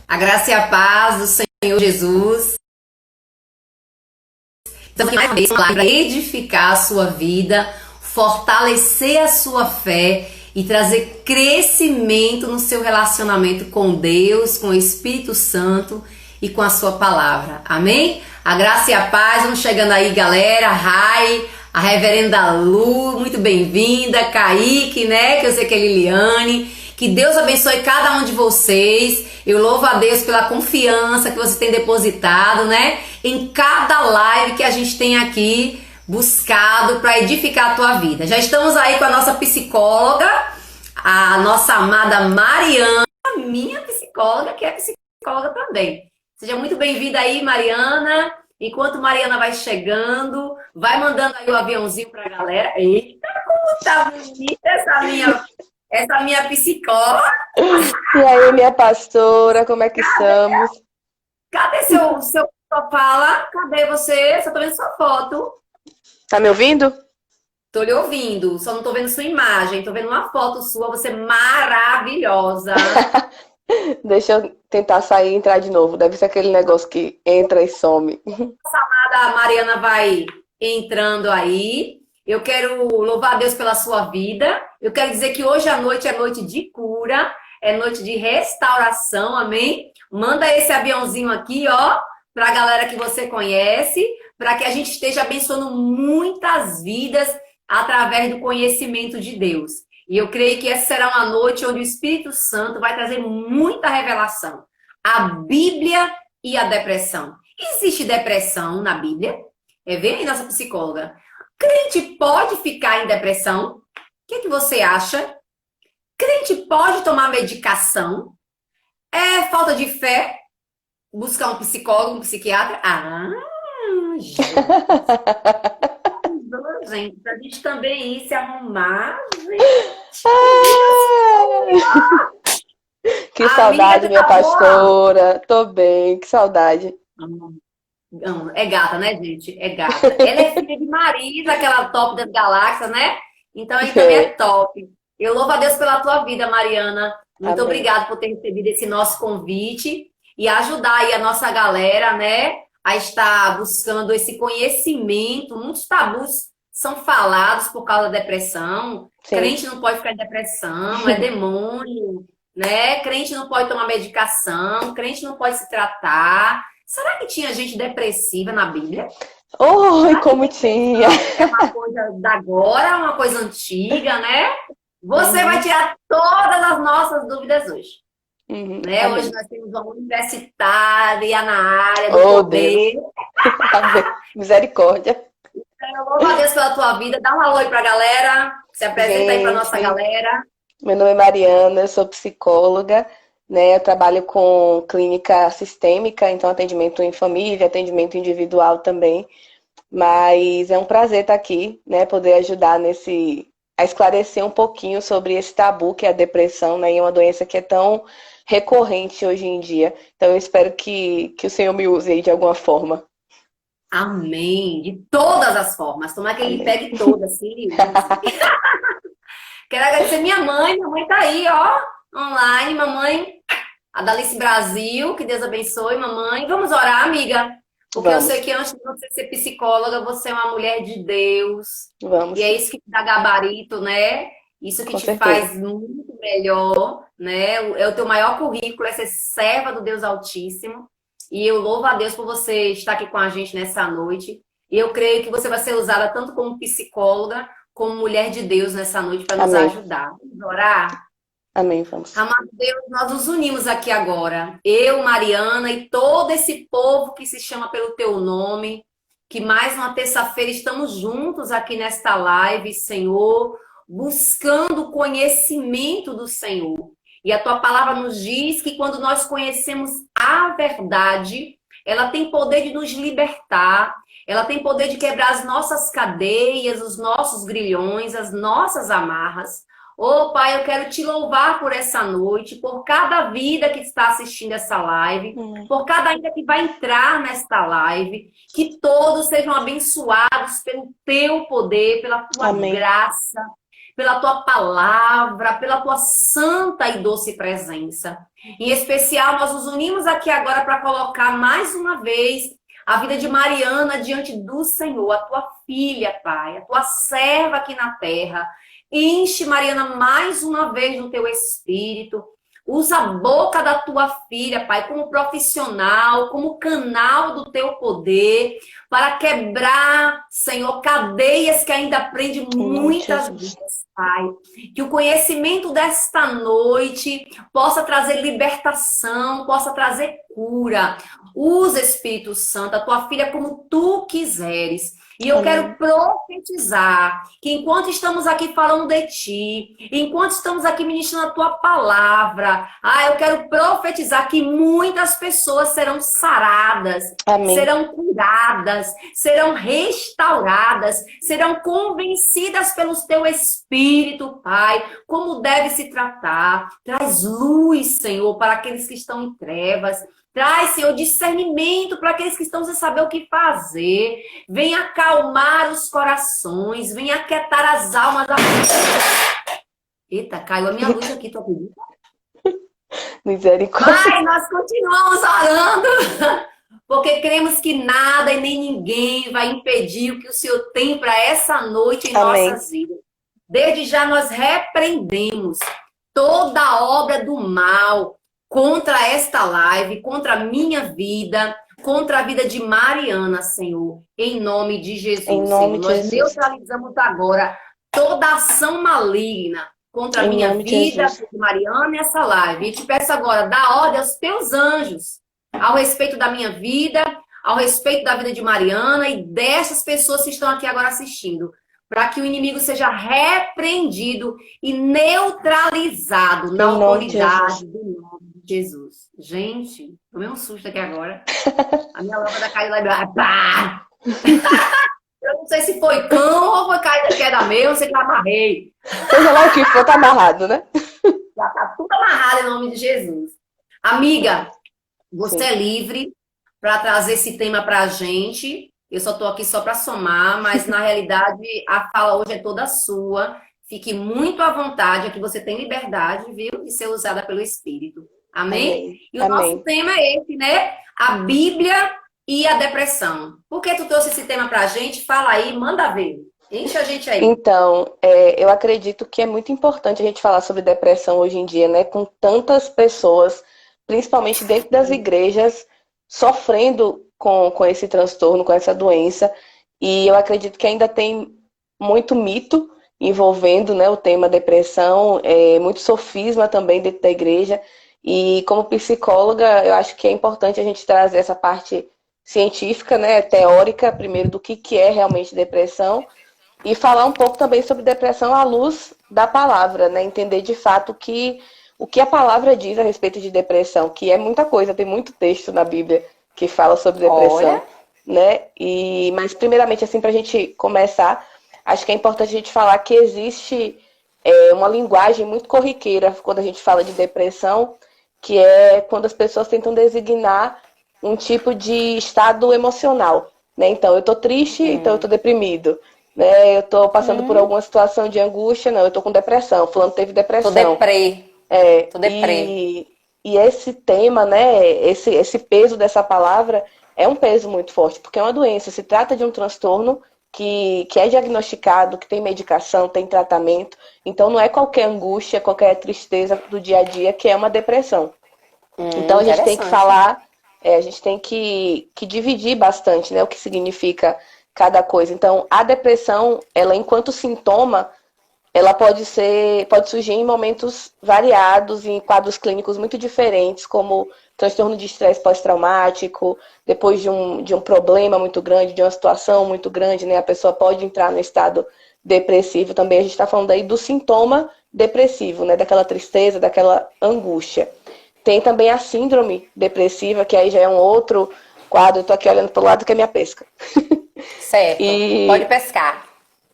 A graça e a paz do Senhor Jesus. Então, mais uma vez, para edificar a sua vida, fortalecer a sua fé e trazer crescimento no seu relacionamento com Deus, com o Espírito Santo e com a sua palavra. Amém? A graça e a paz, vamos chegando aí, galera. Rai, a reverenda Lu, muito bem-vinda. Kaique, né? Que eu sei que é Liliane. Que Deus abençoe cada um de vocês. Eu louvo a Deus pela confiança que você tem depositado, né? Em cada live que a gente tem aqui buscado para edificar a tua vida. Já estamos aí com a nossa psicóloga, a nossa amada Mariana, minha psicóloga, que é psicóloga também. Seja muito bem-vinda aí, Mariana. Enquanto Mariana vai chegando, vai mandando aí o aviãozinho para a galera. Eita, como tá bonita essa minha psicóloga. E aí, minha pastora, como é que estamos? Cadê seu fala? Cadê você? Só tô vendo sua foto. Tá me ouvindo? Tô lhe ouvindo, só não tô vendo sua imagem. Tô vendo uma foto sua, você maravilhosa. Deixa eu tentar sair e entrar de novo. Deve ser aquele negócio que entra e some. A Mariana vai entrando aí. Eu quero louvar a Deus pela sua vida. Eu quero dizer que hoje à noite é noite de cura, é noite de restauração, amém? Manda esse aviãozinho aqui, ó, pra galera que você conhece, para que a gente esteja abençoando muitas vidas através do conhecimento de Deus. E eu creio que essa será uma noite onde o Espírito Santo vai trazer muita revelação. A Bíblia e a depressão. Existe depressão na Bíblia? Vem aí nossa psicóloga. Crente pode ficar em depressão? O que você acha? Crente pode tomar medicação? É falta de fé? Buscar um psicólogo, um psiquiatra? Gente, pra gente também ir se arrumar, gente. Que saudade, minha pastora. Tô bem, que saudade. É gata, né, gente? É gata. Ela é filha de Marisa, aquela top das galáxias, né? Então aí também é top. Eu louvo a Deus pela tua vida, Mariana. Muito obrigada por ter recebido esse nosso convite e ajudar aí a nossa galera, né? A estar buscando esse conhecimento. Muitos tabus são falados por causa da depressão. Sim. Crente não pode ficar em depressão, é demônio, né? Crente não pode tomar medicação, crente não pode se tratar. Será que tinha gente depressiva na Bíblia? Oi, como tinha! É uma coisa da agora, uma coisa antiga, né? Você vai tirar todas as nossas dúvidas hoje. Né? Hoje nós temos uma universitária na área do poder. Misericórdia. Então, eu louvo a Deus pela tua vida. Dá um alô aí pra galera. Se apresenta aí pra nossa galera. Meu nome é Mariana, eu sou psicóloga. Né, eu trabalho com clínica sistêmica, então atendimento em família, atendimento individual também. Mas é um prazer estar aqui, né, poder ajudar a esclarecer um pouquinho sobre esse tabu que é a depressão, né, e uma doença que é tão recorrente hoje em dia. Então eu espero que o Senhor me use aí de alguma forma. Amém. De todas as formas. Tomara que ele pegue todas, assim. Quero agradecer minha mãe tá aí, ó, online, mamãe. A Dalice Brasil, que Deus abençoe, mamãe. Vamos orar, amiga? Porque eu sei que antes de você ser psicóloga, você é uma mulher de Deus. Vamos. E é isso que te dá gabarito, né? Isso que te faz muito melhor, né? É o teu maior currículo, é ser serva do Deus Altíssimo. E eu louvo a Deus por você estar aqui com a gente nessa noite. E eu creio que você vai ser usada tanto como psicóloga, como mulher de Deus nessa noite para nos ajudar. Vamos orar? Amém, vamos. Amado Deus, nós nos unimos aqui agora. Eu, Mariana e todo esse povo que se chama pelo teu nome. Que mais uma terça-feira estamos juntos aqui nesta live, Senhor, buscando o conhecimento do Senhor. E a tua palavra nos diz que quando nós conhecemos a verdade, ela tem poder de nos libertar. Ela tem poder de quebrar as nossas cadeias, os nossos grilhões, as nossas amarras. Ô, Pai, eu quero te louvar por essa noite, por cada vida que está assistindo essa live, por cada vida que vai entrar nesta live, que todos sejam abençoados pelo teu poder, pela tua graça, pela tua palavra, pela tua santa e doce presença. Em especial, nós nos unimos aqui agora para colocar mais uma vez a vida de Mariana diante do Senhor, a tua filha, Pai, a tua serva aqui na terra. Enche, Mariana, mais uma vez no teu espírito. Usa a boca da tua filha, Pai, como profissional, como canal do teu poder, para quebrar, Senhor, cadeias que ainda prendem muitas vidas, Pai. Que o conhecimento desta noite possa trazer libertação, possa trazer cura. Usa, Espírito Santo, a tua filha como tu quiseres. E eu quero profetizar que enquanto estamos aqui falando de ti, enquanto estamos aqui ministrando a tua palavra, eu quero profetizar que muitas pessoas serão saradas, serão curadas, serão restauradas, serão convencidas pelo teu Espírito, Pai, como deve se tratar. Traz luz, Senhor, para aqueles que estão em trevas. Traz, Senhor, discernimento para aqueles que estão sem saber o que fazer. Vem acalmar os corações. Vem aquietar as almas. Eita, caiu a minha luz aqui, tu acredita? Misericórdia. Pai, nós continuamos orando, porque cremos que nada e nem ninguém vai impedir o que o Senhor tem para essa noite em nossas vidas. Desde já nós repreendemos toda obra do mal contra esta live, contra a minha vida, contra a vida de Mariana, Senhor, em nome de Jesus, Senhor. Nós neutralizamos agora toda ação maligna contra a minha vida, de Mariana e essa live. E te peço agora, dá ordem aos teus anjos ao respeito da minha vida, ao respeito da vida de Mariana e dessas pessoas que estão aqui agora assistindo, para que o inimigo seja repreendido e neutralizado na autoridade do nome de Jesus. Gente, tomei um susto aqui agora. A minha lâmpada caiu lá e pá! Eu não sei se foi cão ou foi queda meu, não sei que eu amarrei. Seja lá o que for, tá amarrado, né? Já tá tudo amarrado em nome de Jesus. Amiga, você é livre para trazer esse tema pra gente. Eu só tô aqui só para somar, mas na realidade a fala hoje é toda sua. Fique muito à vontade, aqui você tem liberdade, viu, de ser usada pelo Espírito. Amém? E o nosso tema é esse, né? A Bíblia e a depressão. Por que tu trouxe esse tema pra gente? Fala aí, manda ver. Enche a gente aí. Então, eu acredito que é muito importante a gente falar sobre depressão hoje em dia, né? Com tantas pessoas, principalmente dentro das igrejas, sofrendo com esse transtorno, com essa doença. E eu acredito que ainda tem muito mito envolvendo, né, o tema depressão, muito sofisma também dentro da igreja. E como psicóloga, eu acho que é importante a gente trazer essa parte científica, né, teórica, primeiro do que é realmente depressão, e falar um pouco também sobre depressão à luz da palavra, né, entender de fato o que a palavra diz a respeito de depressão, que é muita coisa, tem muito texto na Bíblia que fala sobre depressão, né? Mas primeiramente, assim, para a gente começar, acho que é importante a gente falar que existe uma linguagem muito corriqueira quando a gente fala de depressão, que é quando as pessoas tentam designar um tipo de estado emocional, né? Então, eu tô triste, então eu tô deprimido, né? Eu tô passando por alguma situação de angústia, não, eu tô com depressão, fulano teve depressão. Tô deprê. Tô deprê. E esse tema, né, esse peso dessa palavra é um peso muito forte, porque é uma doença, se trata de um transtorno que é diagnosticado, que tem medicação, tem tratamento, então não é qualquer angústia, qualquer tristeza do dia a dia que é uma depressão. Então a gente tem que falar, a gente tem que dividir bastante, né, o que significa cada coisa. Então a depressão, ela enquanto sintoma, ela pode surgir em momentos variados, em quadros clínicos muito diferentes, como transtorno de estresse pós-traumático, depois de um problema muito grande, de uma situação muito grande, né? A pessoa pode entrar no estado depressivo também. A gente está falando aí do sintoma depressivo, né? Daquela tristeza, daquela angústia. Tem também a síndrome depressiva, que aí já é um outro quadro. Eu tô aqui olhando pro lado que é minha pesca. Certo, pode pescar.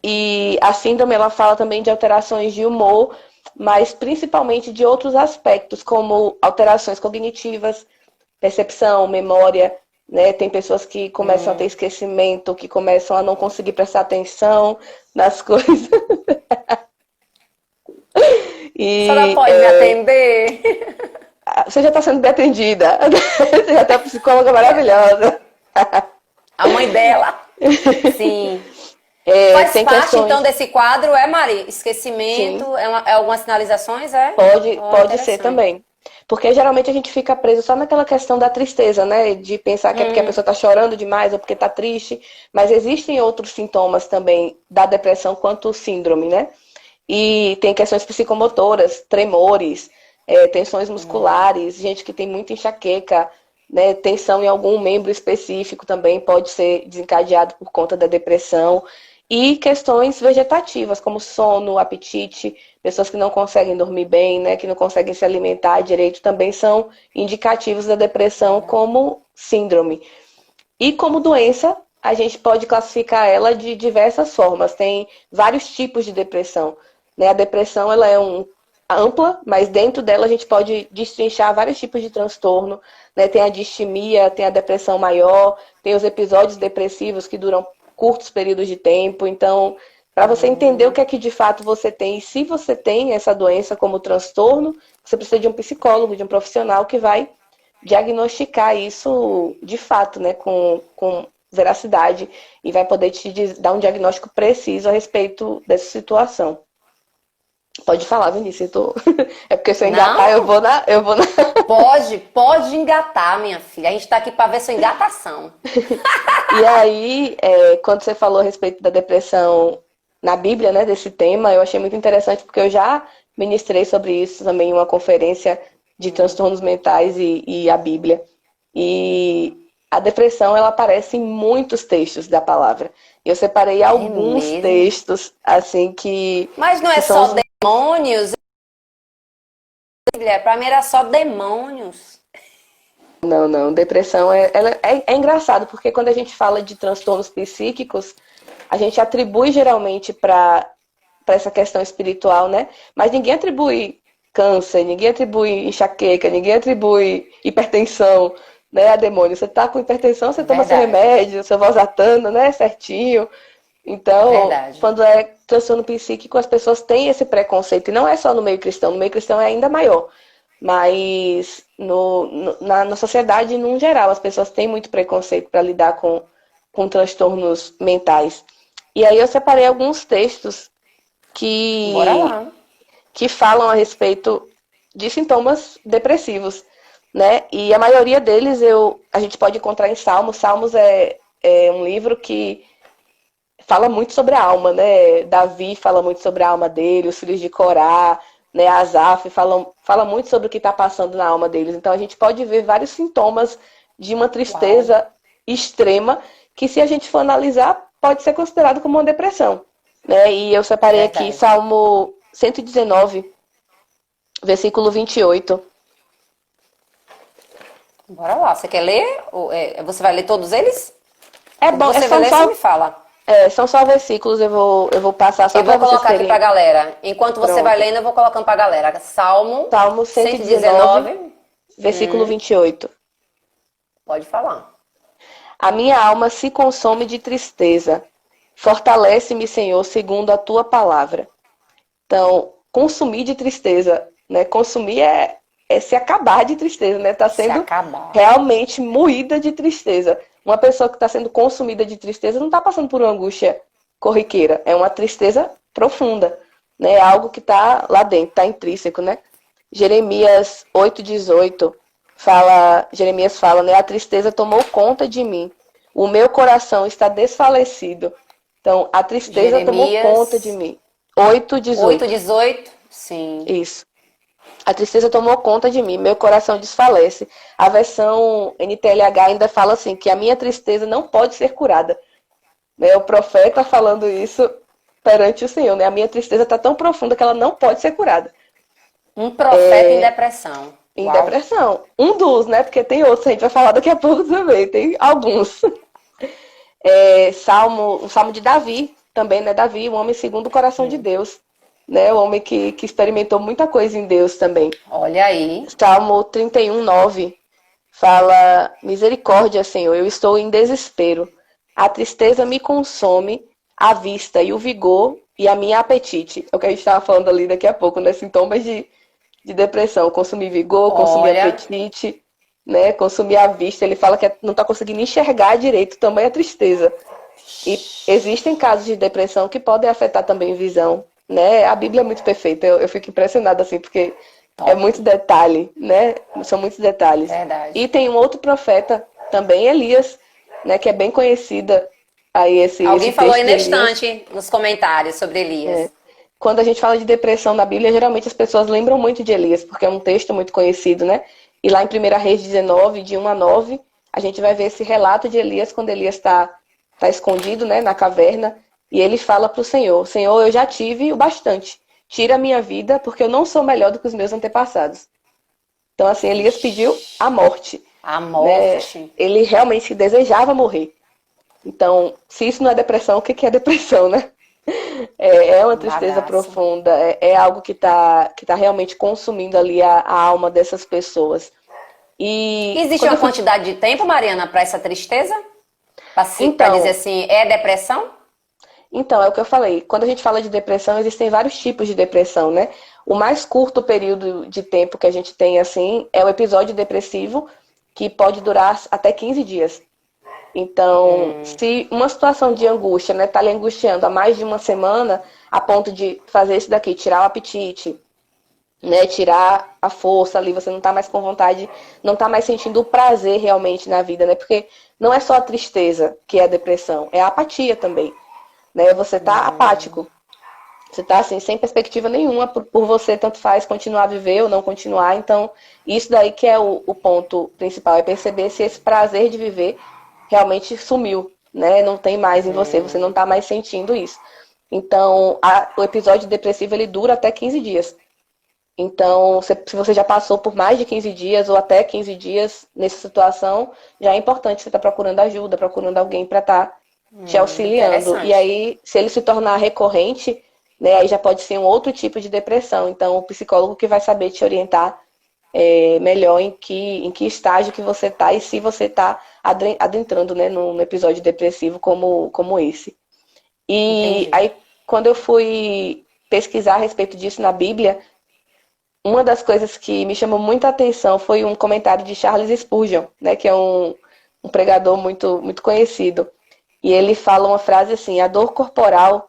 E a síndrome, ela fala também de alterações de humor, mas principalmente de outros aspectos, como alterações cognitivas, percepção, memória, né? Tem pessoas que começam a ter esquecimento, que começam a não conseguir prestar atenção nas coisas. A senhora pode me atender? Você já está sendo bem atendida. Você já tem uma psicóloga maravilhosa. A mãe dela. Sim. Faz Tem parte, questões... então, desse quadro, Mari? Esquecimento? Sim, É algumas sinalizações, é? pode ser Interessante. também. Porque geralmente a gente fica preso só naquela questão da tristeza, né? De pensar que é porque a pessoa está chorando demais ou porque está triste. Mas existem outros sintomas também da depressão quanto síndrome, né? E tem questões psicomotoras, tremores, tensões musculares, gente que tem muita enxaqueca, né? Tensão em algum membro específico também pode ser desencadeado por conta da depressão. E questões vegetativas, como sono, apetite, pessoas que não conseguem dormir bem, né? Que não conseguem se alimentar direito, também são indicativos da depressão como síndrome. E como doença, a gente pode classificar ela de diversas formas. Tem vários tipos de depressão, né? A depressão ela é ampla, mas dentro dela a gente pode destrinchar vários tipos de transtorno, né? Tem a distimia, tem a depressão maior, tem os episódios depressivos que duram curtos períodos de tempo. Então, para você entender o que é que de fato você tem, e se você tem essa doença como transtorno, você precisa de um psicólogo, de um profissional que vai diagnosticar isso de fato, né, com veracidade e vai poder te dar um diagnóstico preciso a respeito dessa situação. Pode falar, Vinícius, é porque se eu engatar, Não, eu vou na... pode engatar, minha filha. A gente tá aqui para ver sua engatação. E aí, quando você falou a respeito da depressão na Bíblia, né, desse tema, eu achei muito interessante porque eu já ministrei sobre isso também em uma conferência de transtornos mentais e a Bíblia. E a depressão, ela aparece em muitos textos da palavra. Eu separei É alguns mesmo? textos, assim, Mas não é que são só os... demônios, para mim era só demônios. Não, não. Depressão é engraçado, porque quando a gente fala de transtornos psíquicos, a gente atribui geralmente para essa questão espiritual, né? Mas ninguém atribui câncer, ninguém atribui enxaqueca, ninguém atribui hipertensão, né, a demônio. Você tá com hipertensão, você toma seu Verdade, remédio, seu Valsartana, né, certinho. Então, verdade. quando é transtorno psíquico, as pessoas têm esse preconceito. E não é só no meio cristão é ainda maior. Mas na sociedade, no geral, as pessoas têm muito preconceito para lidar com transtornos mentais. E aí eu separei alguns textos Bora que, lá. que falam a respeito de sintomas depressivos, né? E a maioria deles a gente pode encontrar em Salmos. Salmos é um livro que fala muito sobre a alma, né? Davi fala muito sobre a alma dele, os filhos de Corá, né? Asaf fala muito sobre o que está passando na alma deles. Então a gente pode ver vários sintomas de uma Uau, tristeza extrema que, se a gente for analisar, pode ser considerado como uma depressão, né? E eu separei aqui verdade. Salmo 119, versículo 28. Bora lá. Você quer ler? Você vai ler todos eles? É Quando bom, você vai são ler, você me só, fala. são só versículos, eu vou passar só Eu para vou vocês colocar aqui pra terem. galera. Enquanto você vai Pronto. lendo, eu vou colocando pra galera. Salmo Salmo 119, 119. versículo 28. Pode falar. A minha alma se consome de tristeza. Fortalece-me, Senhor, segundo a tua palavra. Então, consumir de tristeza, né? Consumir é se acabar de tristeza, né? Tá Se sendo acabar. realmente moída de tristeza. Uma pessoa que está sendo consumida de tristeza não está passando por uma angústia corriqueira. É uma tristeza profunda, né? É algo que está lá dentro, está intrínseco, né? Jeremias 8,18 Jeremias fala, né? A tristeza tomou conta de mim. O meu coração está desfalecido. Então, a tristeza tomou conta de Jeremias mim. 8, 8,18. 18. Sim. Isso. A tristeza tomou conta de mim, meu coração desfalece. A versão NTLH ainda fala assim, que a minha tristeza não pode ser curada. Né? O profeta falando isso perante o Senhor, né? A minha tristeza está tão profunda que ela não pode ser curada. Um profeta em depressão. Em Uau. depressão. Um dos, né? Porque tem outros, a gente vai falar daqui a pouco também, tem alguns. O Salmo de Davi, também, né? Davi, um homem segundo o coração de Deus. Né? O homem que experimentou muita coisa em Deus também. Olha aí. Salmo 31:9 fala: Misericórdia, Senhor, eu estou em desespero. A tristeza me consome, a vista e o vigor e a minha apetite. É o que a gente estava falando ali daqui a pouco, né? Sintomas de depressão, consumir vigor, consumir Olha, apetite, né? Consumir a vista. Ele fala que não está conseguindo enxergar direito, também é tristeza. E existem casos de depressão que podem afetar também visão, né? A Bíblia é muito perfeita, eu fico impressionada assim, porque é top, muito detalhe, né? São muitos detalhes. E verdade. tem um outro profeta, também Elias, né? Que é bem conhecida aí esse Alguém falou texto aí de na Elias. estante nos comentários sobre É. Elias. Quando a gente fala de depressão na Bíblia, geralmente as pessoas lembram muito de Elias, porque é um texto muito conhecido, né? E lá em 1 Reis 19, de 1 a 9, a gente vai ver esse relato de Elias, quando Elias tá escondido, né, na caverna, e ele fala para o Senhor: Senhor, eu já tive o bastante. Tira a minha vida, porque eu não sou melhor do que os meus antepassados. Então, assim, Elias pediu a morte, A né? morte. Ele realmente desejava morrer. Então, se isso não é depressão, o que que é depressão, né? É uma Um tristeza bagaço. profunda, é algo que tá realmente consumindo ali a alma dessas pessoas. E Existe quando uma eu fui. quantidade de tempo, Mariana, para essa tristeza? Para dizer Então, assim, é depressão? é o que eu falei. Quando a gente fala de depressão, existem vários tipos de depressão, né? O mais curto período de tempo que a gente tem, assim, é o episódio depressivo, que pode durar até 15 dias. Então, se uma situação de angústia, né, tá lhe angustiando há mais de uma semana, a ponto de fazer isso daqui, tirar o apetite, né, tirar a força ali, você não tá mais com vontade, não tá mais sentindo o prazer realmente na vida, né? Porque não é só a tristeza que é a depressão, é a apatia também, né? Você tá apático, você tá assim, sem perspectiva nenhuma por você, tanto faz continuar a viver ou não continuar. Então, isso daí que é o ponto principal, é perceber se esse prazer de viver realmente sumiu, né? Não tem mais em você, você não tá mais sentindo isso. Então, o episódio depressivo, ele dura até 15 dias. Então, se você já passou por mais de 15 dias ou até 15 dias nessa situação, já é importante você estar procurando ajuda, procurando alguém para estar te auxiliando. E Interessante. aí, se ele se tornar recorrente, né, aí já pode ser um outro tipo de depressão. Então, o psicólogo que vai saber te orientar melhor em que estágio que você está e se você está adentrando, né, num episódio depressivo como esse. E Entendi. aí, quando eu fui pesquisar a respeito disso na Bíblia, uma das coisas que me chamou muita atenção foi um comentário de Charles Spurgeon, né, que é um pregador muito, muito conhecido. E ele fala uma frase assim: a dor corporal,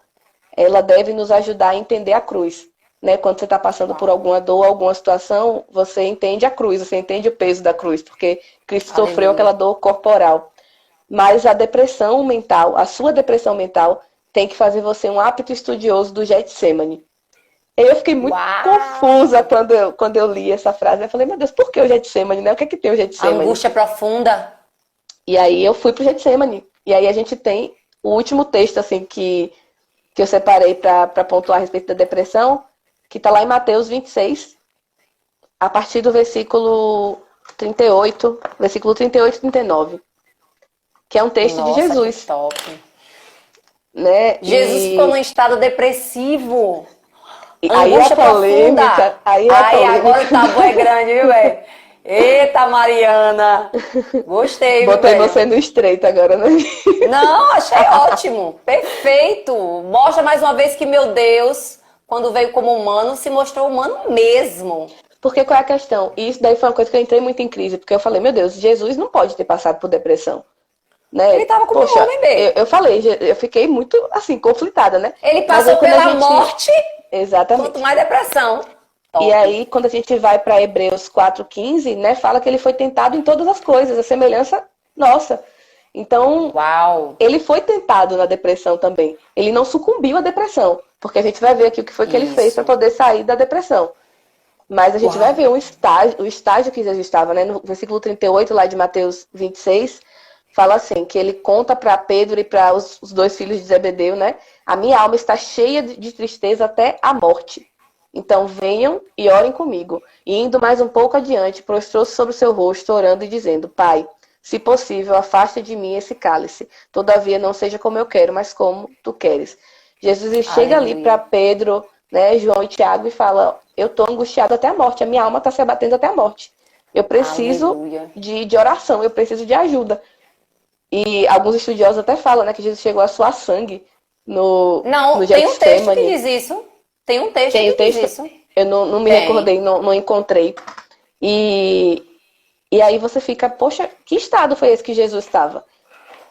ela deve nos ajudar a entender a cruz. Né? Quando você está passando por Uau. alguma dor, alguma situação, você entende a cruz, você entende o peso da cruz, porque Cristo sofreu aquela Aleluia. dor corporal. Mas a depressão mental, a sua depressão mental, tem que fazer você um apto estudioso do Getsemane. Eu fiquei muito Uau! confusa quando eu li essa frase. Eu falei, meu Deus, por que o Getsemane, né? O que é que tem o Getsemane? Angústia profunda. E aí eu fui pro Getsemane. E aí a gente tem o último texto, assim, que eu separei para pontuar a respeito da depressão, que está lá em Mateus 26, a partir do versículo 38 e 39, que é um texto de Nossa, que Jesus, top. né? Jesus ficou num estado depressivo. E aí a Angústia profunda. polêmica, aí a Ai, agora o polêmica. tabu é grande, viu, velho? Eita, Mariana. Gostei, viu, Botei velho? você no estreito agora, né? Não, achei ótimo. Perfeito. Mostra mais uma vez que, meu Deus, quando veio como humano, se mostrou humano mesmo. Porque qual é a questão? E isso daí foi uma coisa que eu entrei muito em crise, porque eu falei, meu Deus, Jesus não pode ter passado por depressão, né? Ele tava comendo um Poxa, bebê. eu falei, eu fiquei muito, assim, conflitada, né? Ele Mas aí passou quando a pela gente... morte, quanto Exatamente. mais depressão. E Top. aí, quando a gente vai para Hebreus 4,15, né, fala que ele foi tentado em todas as coisas, a semelhança nossa. Então, Uau. ele foi tentado na depressão também. Ele não sucumbiu à depressão, porque a gente vai ver aqui o que foi que ele fez para Isso. poder sair da depressão. Mas a gente vai Uau. ver o estágio que Jesus estava, né? No versículo 38, lá de Mateus 26, fala assim, que ele conta para Pedro e para os dois filhos de Zebedeu, né? A minha alma está cheia de tristeza até a morte. Então venham e orem comigo. E indo mais um pouco adiante, prostrou-se sobre o seu rosto, orando e dizendo: Pai, se possível, afasta de mim esse cálice. Todavia não seja como eu quero, mas como tu queres. Jesus ele chega ali para Aleluia. Pedro, né, João e Tiago e fala: eu estou angustiado até a morte, a minha alma está se abatendo até a morte. Eu preciso Aleluia. de oração, eu preciso de ajuda. E alguns estudiosos até falam, né, que Jesus chegou a suar sangue no Não, tem um texto que Getsemane. diz isso. Tem um texto Tem o que diz texto, isso. Eu não me Tem. recordei, não encontrei. E, e aí você fica, poxa, que estado foi esse que Jesus estava?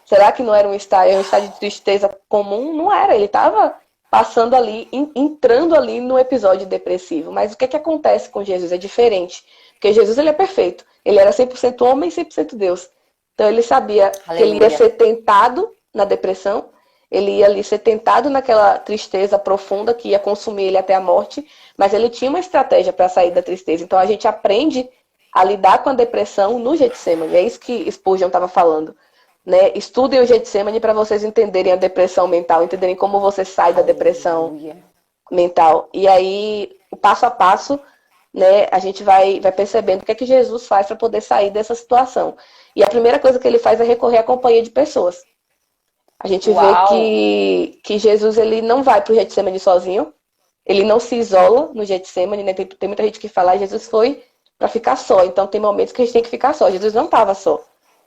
Será que não era um estado de tristeza comum? Não era, ele estava passando ali, entrando ali no episódio depressivo. Mas o que acontece com Jesus é diferente. Porque Jesus, ele é perfeito. Ele era 100% homem e 100% Deus. Então ele sabia que ele ia Aleluia. ser tentado na depressão, ele ia ali ser tentado naquela tristeza profunda que ia consumir ele até a morte, mas ele tinha uma estratégia para sair da tristeza. Então a gente aprende a lidar com a depressão no Getsemane. É isso que Spurgeon estava falando. Né? Estudem o Getsemane para vocês entenderem a depressão mental, entenderem como você sai da depressão Aleluia. mental. E aí, o passo a passo, né, a gente vai percebendo o que é que Jesus faz para poder sair dessa situação. E a primeira coisa que ele faz é recorrer à companhia de pessoas. A gente vê Uau. que Jesus ele não vai para o Getsemane sozinho, ele não se isola no Getsemane, né? Tem muita gente que fala, Jesus foi para ficar só, então tem momentos que a gente tem que ficar só. Jesus não estava só.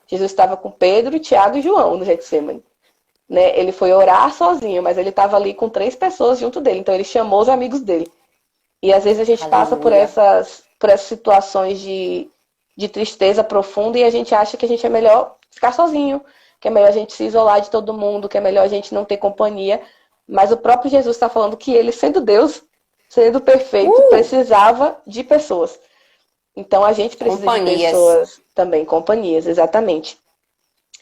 Jesus estava com Pedro, Tiago e João no Getsemane. Né? Ele foi orar sozinho, mas ele estava ali com 3 pessoas junto dele, então ele chamou os amigos dele. E às vezes a gente passa Aleluia. por essas situações de tristeza profunda e a gente acha que a gente é melhor ficar sozinho, que é melhor a gente se isolar de todo mundo, que é melhor a gente não ter companhia. Mas o próprio Jesus está falando que ele, sendo Deus, sendo perfeito, precisava de pessoas. Então a gente precisa de Companhias. pessoas também, companhias, exatamente.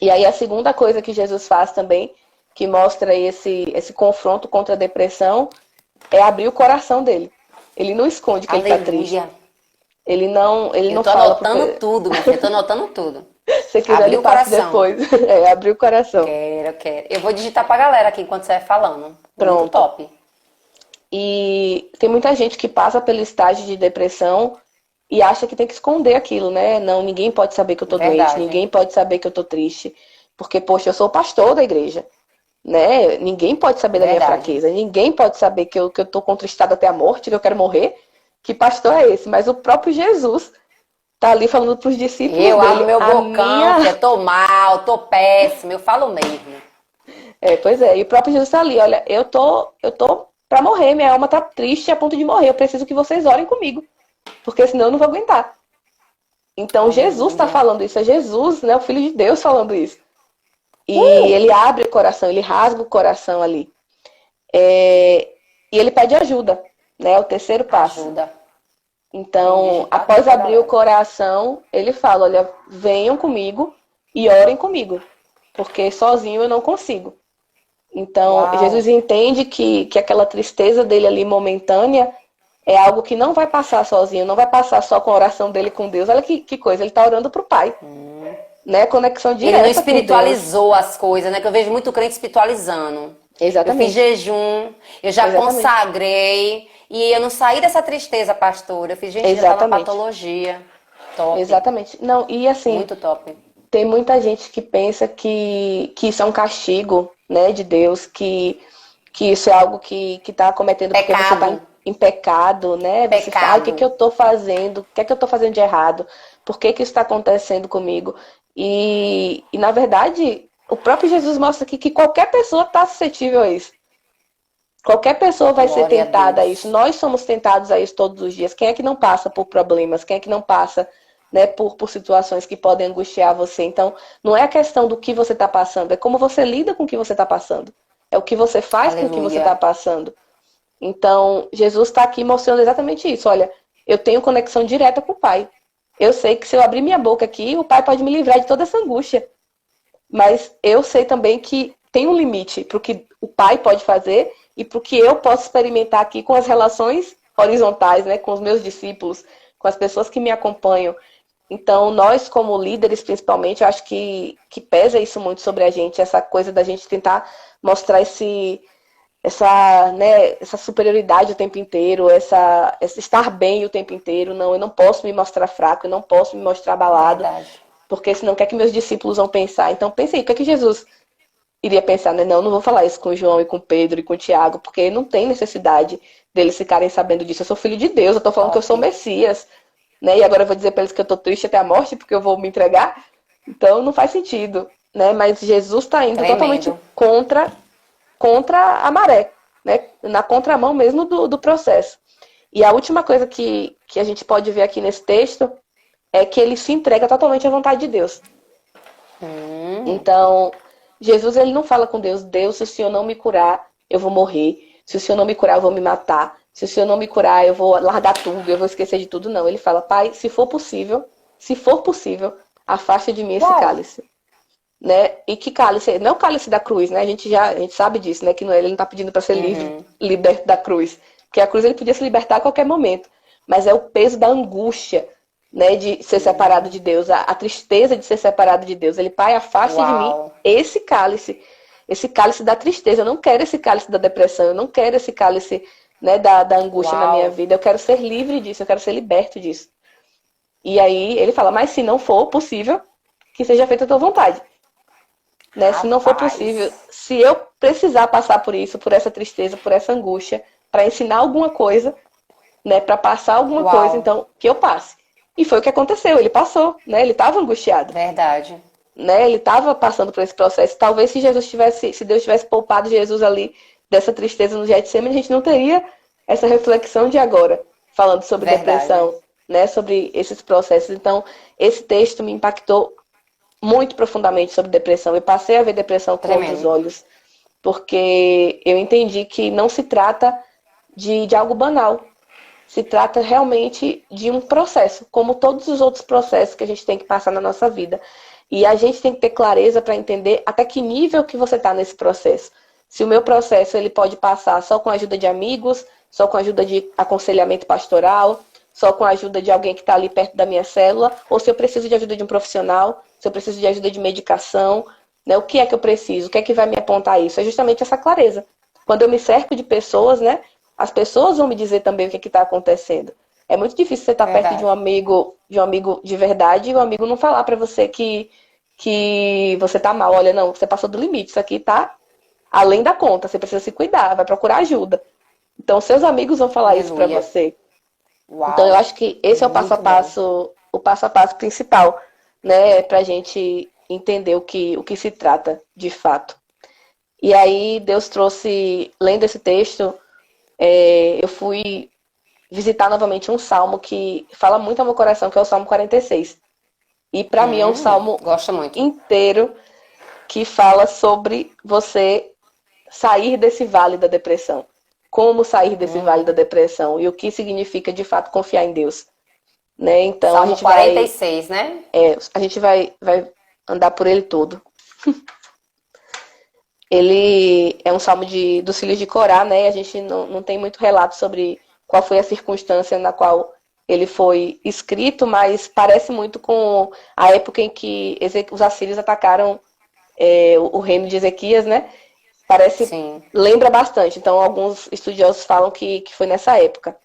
E aí a segunda coisa que Jesus faz também, que mostra esse confronto contra a depressão, é abrir o coração dele. Ele não esconde que ele está triste. Aleluia. Ele Eu não tô fala anotando porque tudo, minha filha. Eu tô anotando tudo. se você quiser Abri ele o passa coração. depois. É, abrir o coração. Quero. Eu vou digitar pra galera aqui enquanto você vai falando. Muito Pronto. top. E tem muita gente que passa pelo estágio de depressão e acha que tem que esconder aquilo, né? Não, ninguém pode saber que eu tô doente, Verdade. ninguém pode saber que eu tô triste, porque, poxa, eu sou o pastor da igreja, né? Ninguém pode saber da minha Verdade. fraqueza, ninguém pode saber que eu tô contristado até a morte, que eu quero morrer. Que pastor é esse? Mas o próprio Jesus tá ali falando pros discípulos Eu abro dele, meu a bocão, minha. filha. Tô mal, tô péssimo. Eu falo mesmo. É, pois é, e o próprio Jesus tá ali, olha, eu tô pra morrer, minha alma tá triste a ponto de morrer, eu preciso que vocês orem comigo, porque senão eu não vou aguentar. Então Jesus está Aleluia. falando isso, é Jesus, né, o Filho de Deus falando isso. E ele abre o coração, ele rasga o coração ali. É, e ele pede ajuda, né, é o terceiro passo. Ajuda. Vamos Então, digitar aqui após pra abrir o galera. coração, ele fala, olha, venham comigo e orem comigo, porque sozinho eu não consigo. Então, Jesus Uau. entende que aquela tristeza dele ali momentânea é algo que não vai passar sozinho, não vai passar só com a oração dele com Deus. Olha que coisa, ele está orando para o Pai, né? Conexão Ele não direta com Deus. espiritualizou as coisas, né? Que eu vejo muito crente espiritualizando. Eu fiz Exatamente, jejum, eu já exatamente, consagrei e eu não saí dessa tristeza, pastor. Eu fiz, gente, já tá na exatamente, patologia. Top. exatamente. Não, e assim, Muito top. tem muita gente que pensa que isso é um castigo, né, de Deus, que isso é algo que está cometendo porque você está Pecado. em pecado, né? Você fala, o que Pecado. eu estou fazendo? O que é que eu estou fazendo de errado? Por que isso está acontecendo comigo? E, na verdade, o próprio Jesus mostra aqui que qualquer pessoa está suscetível a isso. Qualquer pessoa vai ser Glória a tentada a isso. Deus. Nós somos tentados a isso todos os dias. Quem é que não passa por problemas? Quem é que não passa, né, por situações que podem angustiar você? Então, não é a questão do que você está passando, é como você lida com o que você está passando. É o que você faz com o que você está Aleluia. passando. Então, Jesus está aqui mostrando exatamente isso. Olha, eu tenho conexão direta com o Pai. Eu sei que se eu abrir minha boca aqui, o Pai pode me livrar de toda essa angústia. Mas eu sei também que tem um limite para o que o Pai pode fazer e para o que eu posso experimentar aqui com as relações horizontais, né, com os meus discípulos, com as pessoas que me acompanham. Então, nós como líderes, principalmente, eu acho que pesa isso muito sobre a gente, essa coisa da gente tentar mostrar essa superioridade o tempo inteiro, essa estar bem o tempo inteiro. Não, eu não posso me mostrar fraco, eu não posso me mostrar abalado, Verdade. porque senão o que é que meus discípulos vão pensar? Então, pense aí, o que é que Jesus iria pensar, né? Não vou falar isso com o João e com o Pedro e com o Tiago, porque não tem necessidade deles ficarem sabendo disso. Eu sou filho de Deus, eu tô falando que eu Top. sou o Messias, né? E agora eu vou dizer para eles que eu tô triste até a morte porque eu vou me entregar. Então não faz sentido, né? Mas Jesus está indo totalmente Tremendo. contra a maré, né? Na contramão mesmo do processo. E a última coisa que a gente pode ver aqui nesse texto é que ele se entrega totalmente à vontade de Deus. Então, Jesus, ele não fala com Deus: Deus, se o Senhor não me curar, eu vou morrer. Se o Senhor não me curar, eu vou me matar. Se o Senhor não me curar, eu vou largar tudo, eu vou esquecer de tudo. Não, ele fala: Pai, se for possível, afasta de mim esse cálice. Né? E que cálice? Não é o cálice da cruz, né? A gente sabe disso, né? Que ele não está pedindo para ser livre, liberto da cruz. Porque a cruz ele podia se libertar a qualquer momento. Mas é o peso da angústia, né? De ser separado de Deus, a tristeza de ser separado de Deus. Ele: Pai, afasta de mim esse cálice da tristeza. Eu não quero esse cálice da depressão, eu não quero esse cálice, né, da angústia na minha vida. Eu quero ser livre disso, eu quero ser liberto disso. E aí ele fala: mas se não for possível, que seja feita a tua vontade. Né? Se não for possível, se eu precisar passar por isso, por essa tristeza, por essa angústia, para ensinar alguma coisa, né, para passar alguma coisa, então que eu passe. E foi o que aconteceu, ele passou, né? Ele estava angustiado. Verdade. Né? Ele estava passando por esse processo. Talvez se Deus tivesse poupado Jesus ali dessa tristeza no Getsemane, a gente não teria essa reflexão de agora, falando sobre depressão, né? Sobre esses processos. Então, esse texto me impactou muito profundamente sobre depressão. Eu passei a ver depressão com outros olhos, porque eu entendi que não se trata de algo banal. Se trata realmente de um processo, como todos os outros processos que a gente tem que passar na nossa vida. E a gente tem que ter clareza para entender até que nível que você está nesse processo. Se o meu processo ele pode passar só com a ajuda de amigos, só com a ajuda de aconselhamento pastoral, só com a ajuda de alguém que está ali perto da minha célula, ou se eu preciso de ajuda de um profissional, se eu preciso de ajuda de medicação, né? O que é que eu preciso? O que é que vai me apontar isso? É justamente essa clareza. Quando eu me cerco de pessoas, né? As pessoas vão me dizer também o que está acontecendo. É muito difícil você estar perto de um amigo de verdade e o amigo não falar para você que você tá mal. Olha, não, você passou do limite, isso aqui tá além da conta, você precisa se cuidar, vai procurar ajuda. Então, seus amigos vão falar isso para você. Então, eu acho que esse é o passo a passo principal, né, pra gente entender o que se trata de fato. E aí, Deus trouxe, lendo esse texto, eu fui visitar novamente um salmo que fala muito ao meu coração, que é o Salmo 46. E para mim é um salmo inteiro que fala sobre você sair desse vale da depressão. Como sair desse vale da depressão e o que significa de fato confiar em Deus. Né? Então, Salmo a gente 46, né? A gente vai andar por ele todo. Ele é um salmo dos filhos de Corá, né? A gente não tem muito relato sobre qual foi a circunstância na qual ele foi escrito, mas parece muito com a época em que os assírios atacaram o reino de Ezequias, né? Lembra bastante. Então, alguns estudiosos falam que foi nessa época.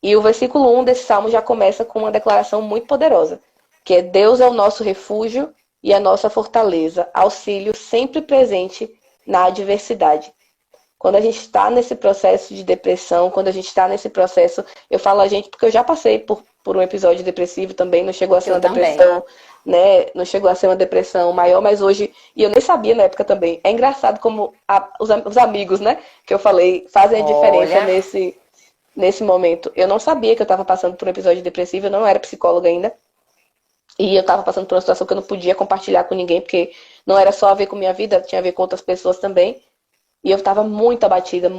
E o versículo 1 desse salmo já começa com uma declaração muito poderosa, que é: Deus é o nosso refúgio e a nossa fortaleza, auxílio sempre presente na adversidade. Quando a gente está nesse processo de depressão, quando a gente está nesse processo, eu falo a gente porque eu já passei por um episódio depressivo também, não chegou a ser uma depressão, né? Não chegou a ser uma depressão maior, mas hoje, e eu nem sabia na época também. É engraçado como os amigos, né, que eu falei, fazem a diferença nesse momento. Eu não sabia que eu estava passando por um episódio depressivo, eu não era psicóloga ainda. E eu estava passando por uma situação que eu não podia compartilhar com ninguém, porque não era só a ver com minha vida, tinha a ver com outras pessoas também. E eu estava muito abatida,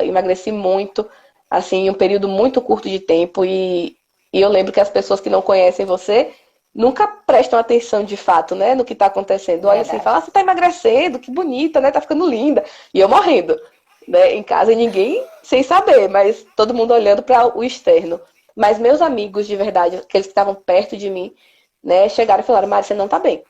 emagreci muito, assim, em um período muito curto de tempo. E eu lembro que as pessoas que não conhecem você nunca prestam atenção de fato, né, no que está acontecendo. Olha assim, fala: você está emagrecendo, que bonita, né, tá ficando linda. E eu morrendo, né, em casa, e ninguém sem saber, mas todo mundo olhando para o externo. Mas meus amigos, de verdade, aqueles que estavam perto de mim, né, chegaram e falaram: Mari, você não tá bem.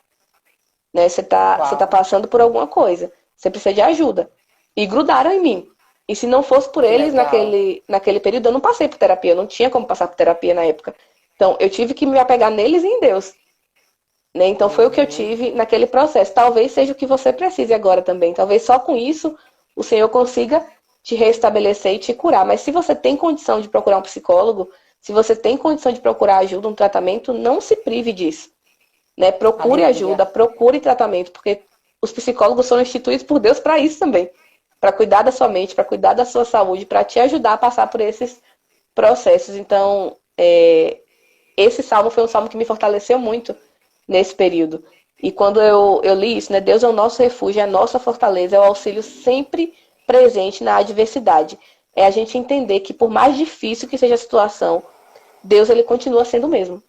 Né, você tá passando por alguma coisa. Você precisa de ajuda. E grudaram em mim. E se não fosse por eles naquele período, eu não passei por terapia. Eu não tinha como passar por terapia na época. Então, eu tive que me apegar neles e em Deus. Né? Então, foi o que eu tive naquele processo. Talvez seja o que você precise agora também. Talvez só com isso o Senhor consiga te restabelecer e te curar. Mas se você tem condição de procurar um psicólogo, se você tem condição de procurar ajuda, um tratamento, não se prive disso. Né? Procure ajuda, procure tratamento, porque os psicólogos foram instituídos por Deus para isso também. Para cuidar da sua mente, para cuidar da sua saúde, para te ajudar a passar por esses processos. Então, esse salmo foi um salmo que me fortaleceu muito nesse período. E quando eu li isso, né? Deus é o nosso refúgio, é a nossa fortaleza, é o auxílio sempre presente na adversidade. É a gente entender que por mais difícil que seja a situação, Deus ele continua sendo o mesmo.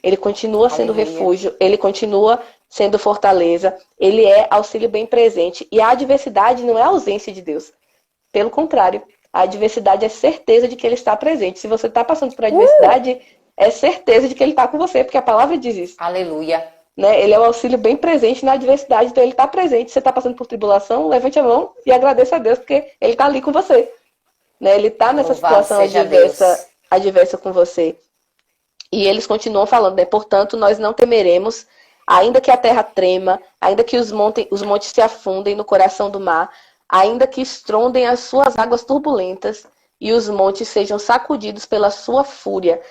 Ele continua sendo refúgio, ele continua sendo fortaleza, ele é auxílio bem presente. E a adversidade não é a ausência de Deus. Pelo contrário, a adversidade é certeza de que ele está presente. Se você está passando por adversidade, é certeza de que ele está com você, porque a palavra diz isso. Aleluia. Né? Ele é o auxílio bem presente na adversidade, então ele está presente. Se você está passando por tribulação, levante a mão e agradeça a Deus, porque ele está ali com você. Né? Ele está nessa situação adversa com você. E eles continuam falando, né? Portanto, nós não temeremos, ainda que a terra trema, ainda que os montes se afundem no coração do mar, ainda que estrondem as suas águas turbulentas e os montes sejam sacudidos pela sua fúria.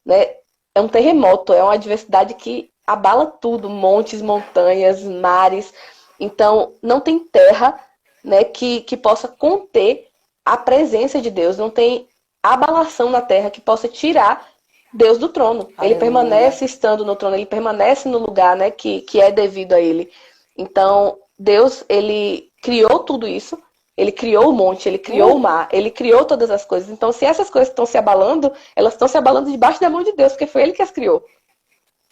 Né? É um terremoto, é uma adversidade que abala tudo, montes, montanhas, mares. Então, não tem terra, né, que possa conter a presença de Deus, não tem abalação na terra que possa tirar Deus do trono. Aleluia. Ele permanece estando no trono, ele permanece no lugar, né, que é devido a ele. Então, Deus, ele criou tudo isso, ele criou o monte, ele criou o mar, ele criou todas as coisas. Então, se essas coisas estão se abalando, elas estão se abalando debaixo da mão de Deus, porque foi ele que as criou.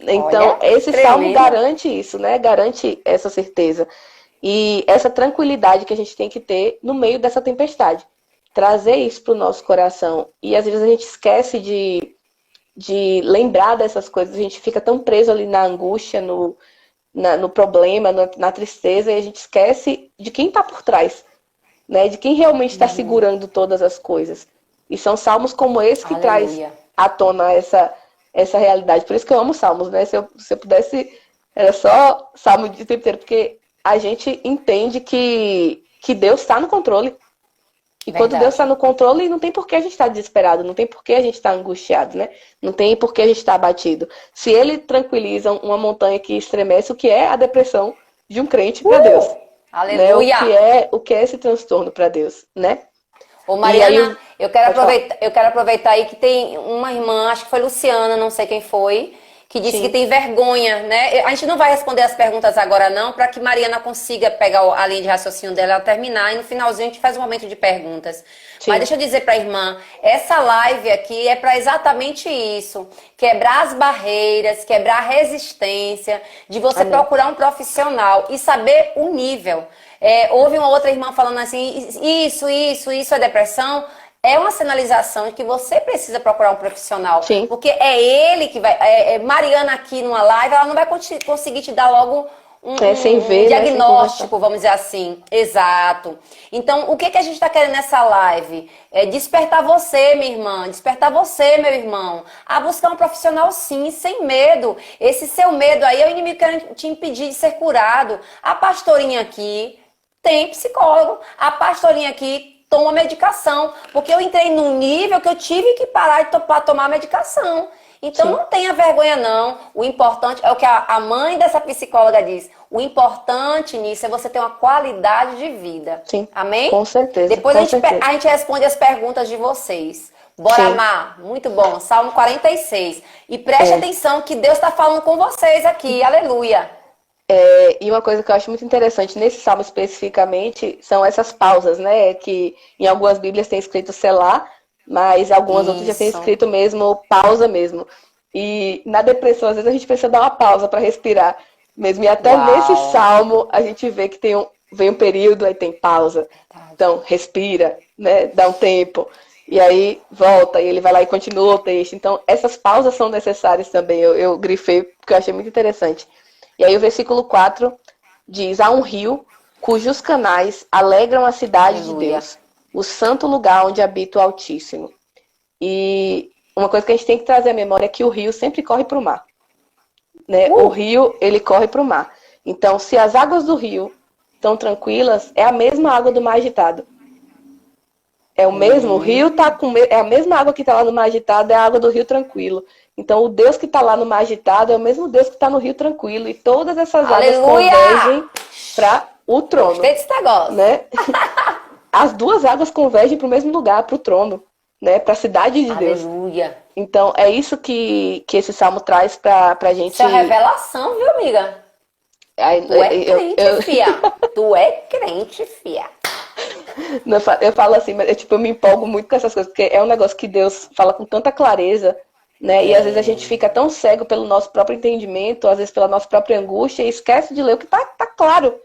Então, esse salmo garante isso, né? Garante essa certeza. E essa tranquilidade que a gente tem que ter no meio dessa tempestade. Trazer isso para o nosso coração. E às vezes a gente esquece de lembrar dessas coisas. A gente fica tão preso ali na angústia, no problema, na tristeza, e a gente esquece de quem está por trás, né? De quem realmente está segurando todas as coisas. E são salmos como esse que traz à tona essa realidade. Por isso que eu amo salmos, né? Se eu pudesse, era só salmo o tempo inteiro, porque a gente entende que Deus está no controle. E quando Deus está no controle, não tem por que a gente estar desesperado, não tem por que a gente estar angustiado, né? Não tem por que a gente estar abatido. Se ele tranquiliza uma montanha que estremece, o que é a depressão de um crente para Deus? Aleluia! Né? O que é esse transtorno para Deus, né? Ô Mariana, eu quero aproveitar aí que tem uma irmã, acho que foi Luciana, não sei quem foi, que disse que tem vergonha, né? A gente não vai responder as perguntas agora não, para que Mariana consiga pegar a linha de raciocínio dela, terminar, e no finalzinho a gente faz um momento de perguntas. Sim. Mas deixa eu dizer para a irmã, essa live aqui é para exatamente isso, quebrar as barreiras, quebrar a resistência, de você procurar um profissional e saber o nível. Houve uma outra irmã falando assim, isso é depressão. É uma sinalização de que você precisa procurar um profissional. Sim. Porque é ele que vai... Mariana aqui numa live, ela não vai conseguir te dar logo um diagnóstico, vamos dizer assim. Exato. Então, o que a gente está querendo nessa live? É despertar você, minha irmã. Despertar você, meu irmão. A buscar um profissional, sim, sem medo. Esse seu medo aí é o inimigo querendo te impedir de ser curado. A pastorinha aqui tem psicólogo. A pastorinha aqui toma medicação, porque eu entrei num nível que eu tive que parar de tomar medicação. Então não tenha vergonha não. O importante é o que a mãe dessa psicóloga diz. O importante nisso é você ter uma qualidade de vida. Sim. Amém? Com certeza. Depois a gente responde as perguntas de vocês. Bora, Má. Muito bom. Salmo 46. E preste atenção que Deus está falando com vocês aqui. Aleluia. E uma coisa que eu acho muito interessante nesse salmo especificamente são essas pausas, né? Que em algumas bíblias tem escrito selar, mas algumas outras já tem escrito mesmo pausa mesmo. E na depressão, às vezes a gente precisa dar uma pausa para respirar mesmo. E até nesse salmo a gente vê que vem um período, aí tem pausa. Então, respira, né? Dá um tempo. E aí volta, e ele vai lá e continua o texto. Então, essas pausas são necessárias também. Eu grifei porque eu achei muito interessante. E aí o versículo 4 diz, há um rio cujos canais alegram a cidade de Deus, o santo lugar onde habita o Altíssimo. E uma coisa que a gente tem que trazer à memória é que o rio sempre corre para o mar. Né? O rio, ele corre para o mar. Então, se as águas do rio estão tranquilas, é a mesma água do mar agitado. É o mesmo, o rio é a mesma água que está lá no mar agitado, é a água do rio tranquilo. Então, o Deus que está lá no mar agitado é o mesmo Deus que está no rio tranquilo. E todas essas águas convergem para o trono. Gostei desse negócio. Né? As duas águas convergem para o mesmo lugar, para o trono. né, para a cidade de Deus. Aleluia. Então, é isso que esse salmo traz para a gente. Isso é revelação, viu, amiga? Tu é crente, fia. Tu é crente, fia. Eu falo assim, mas tipo, eu me empolgo muito com essas coisas, porque é um negócio que Deus fala com tanta clareza, né? E às vezes a gente fica tão cego pelo nosso próprio entendimento, às vezes pela nossa própria angústia, e esquece de ler o que tá claro,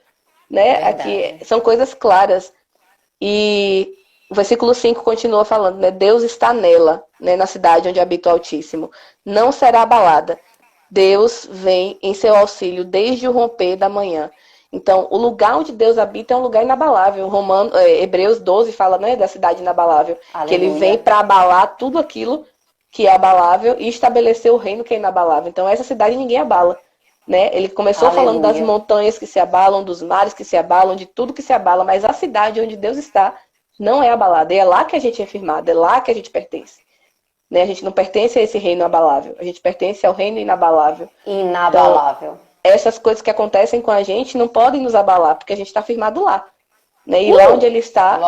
né? Aqui são coisas claras. E o versículo 5 continua falando, né? Deus está nela, né? Na cidade onde habita o Altíssimo. Não será abalada. Deus vem em seu auxílio desde o romper da manhã. Então, o lugar onde Deus habita é um lugar inabalável. Hebreus 12 fala, né, da cidade inabalável. Aleluia. Que ele vem para abalar tudo aquilo que é abalável e estabelecer o reino que é inabalável. Então, essa cidade ninguém abala. Né? Ele começou falando das montanhas que se abalam, dos mares que se abalam, de tudo que se abala, mas a cidade onde Deus está não é abalada. E é lá que a gente é firmado, é lá que a gente pertence. Né? A gente não pertence a esse reino abalável, a gente pertence ao reino inabalável. Inabalável. Então, essas coisas que acontecem com a gente não podem nos abalar, porque a gente está firmado lá. Né? E lá onde ele está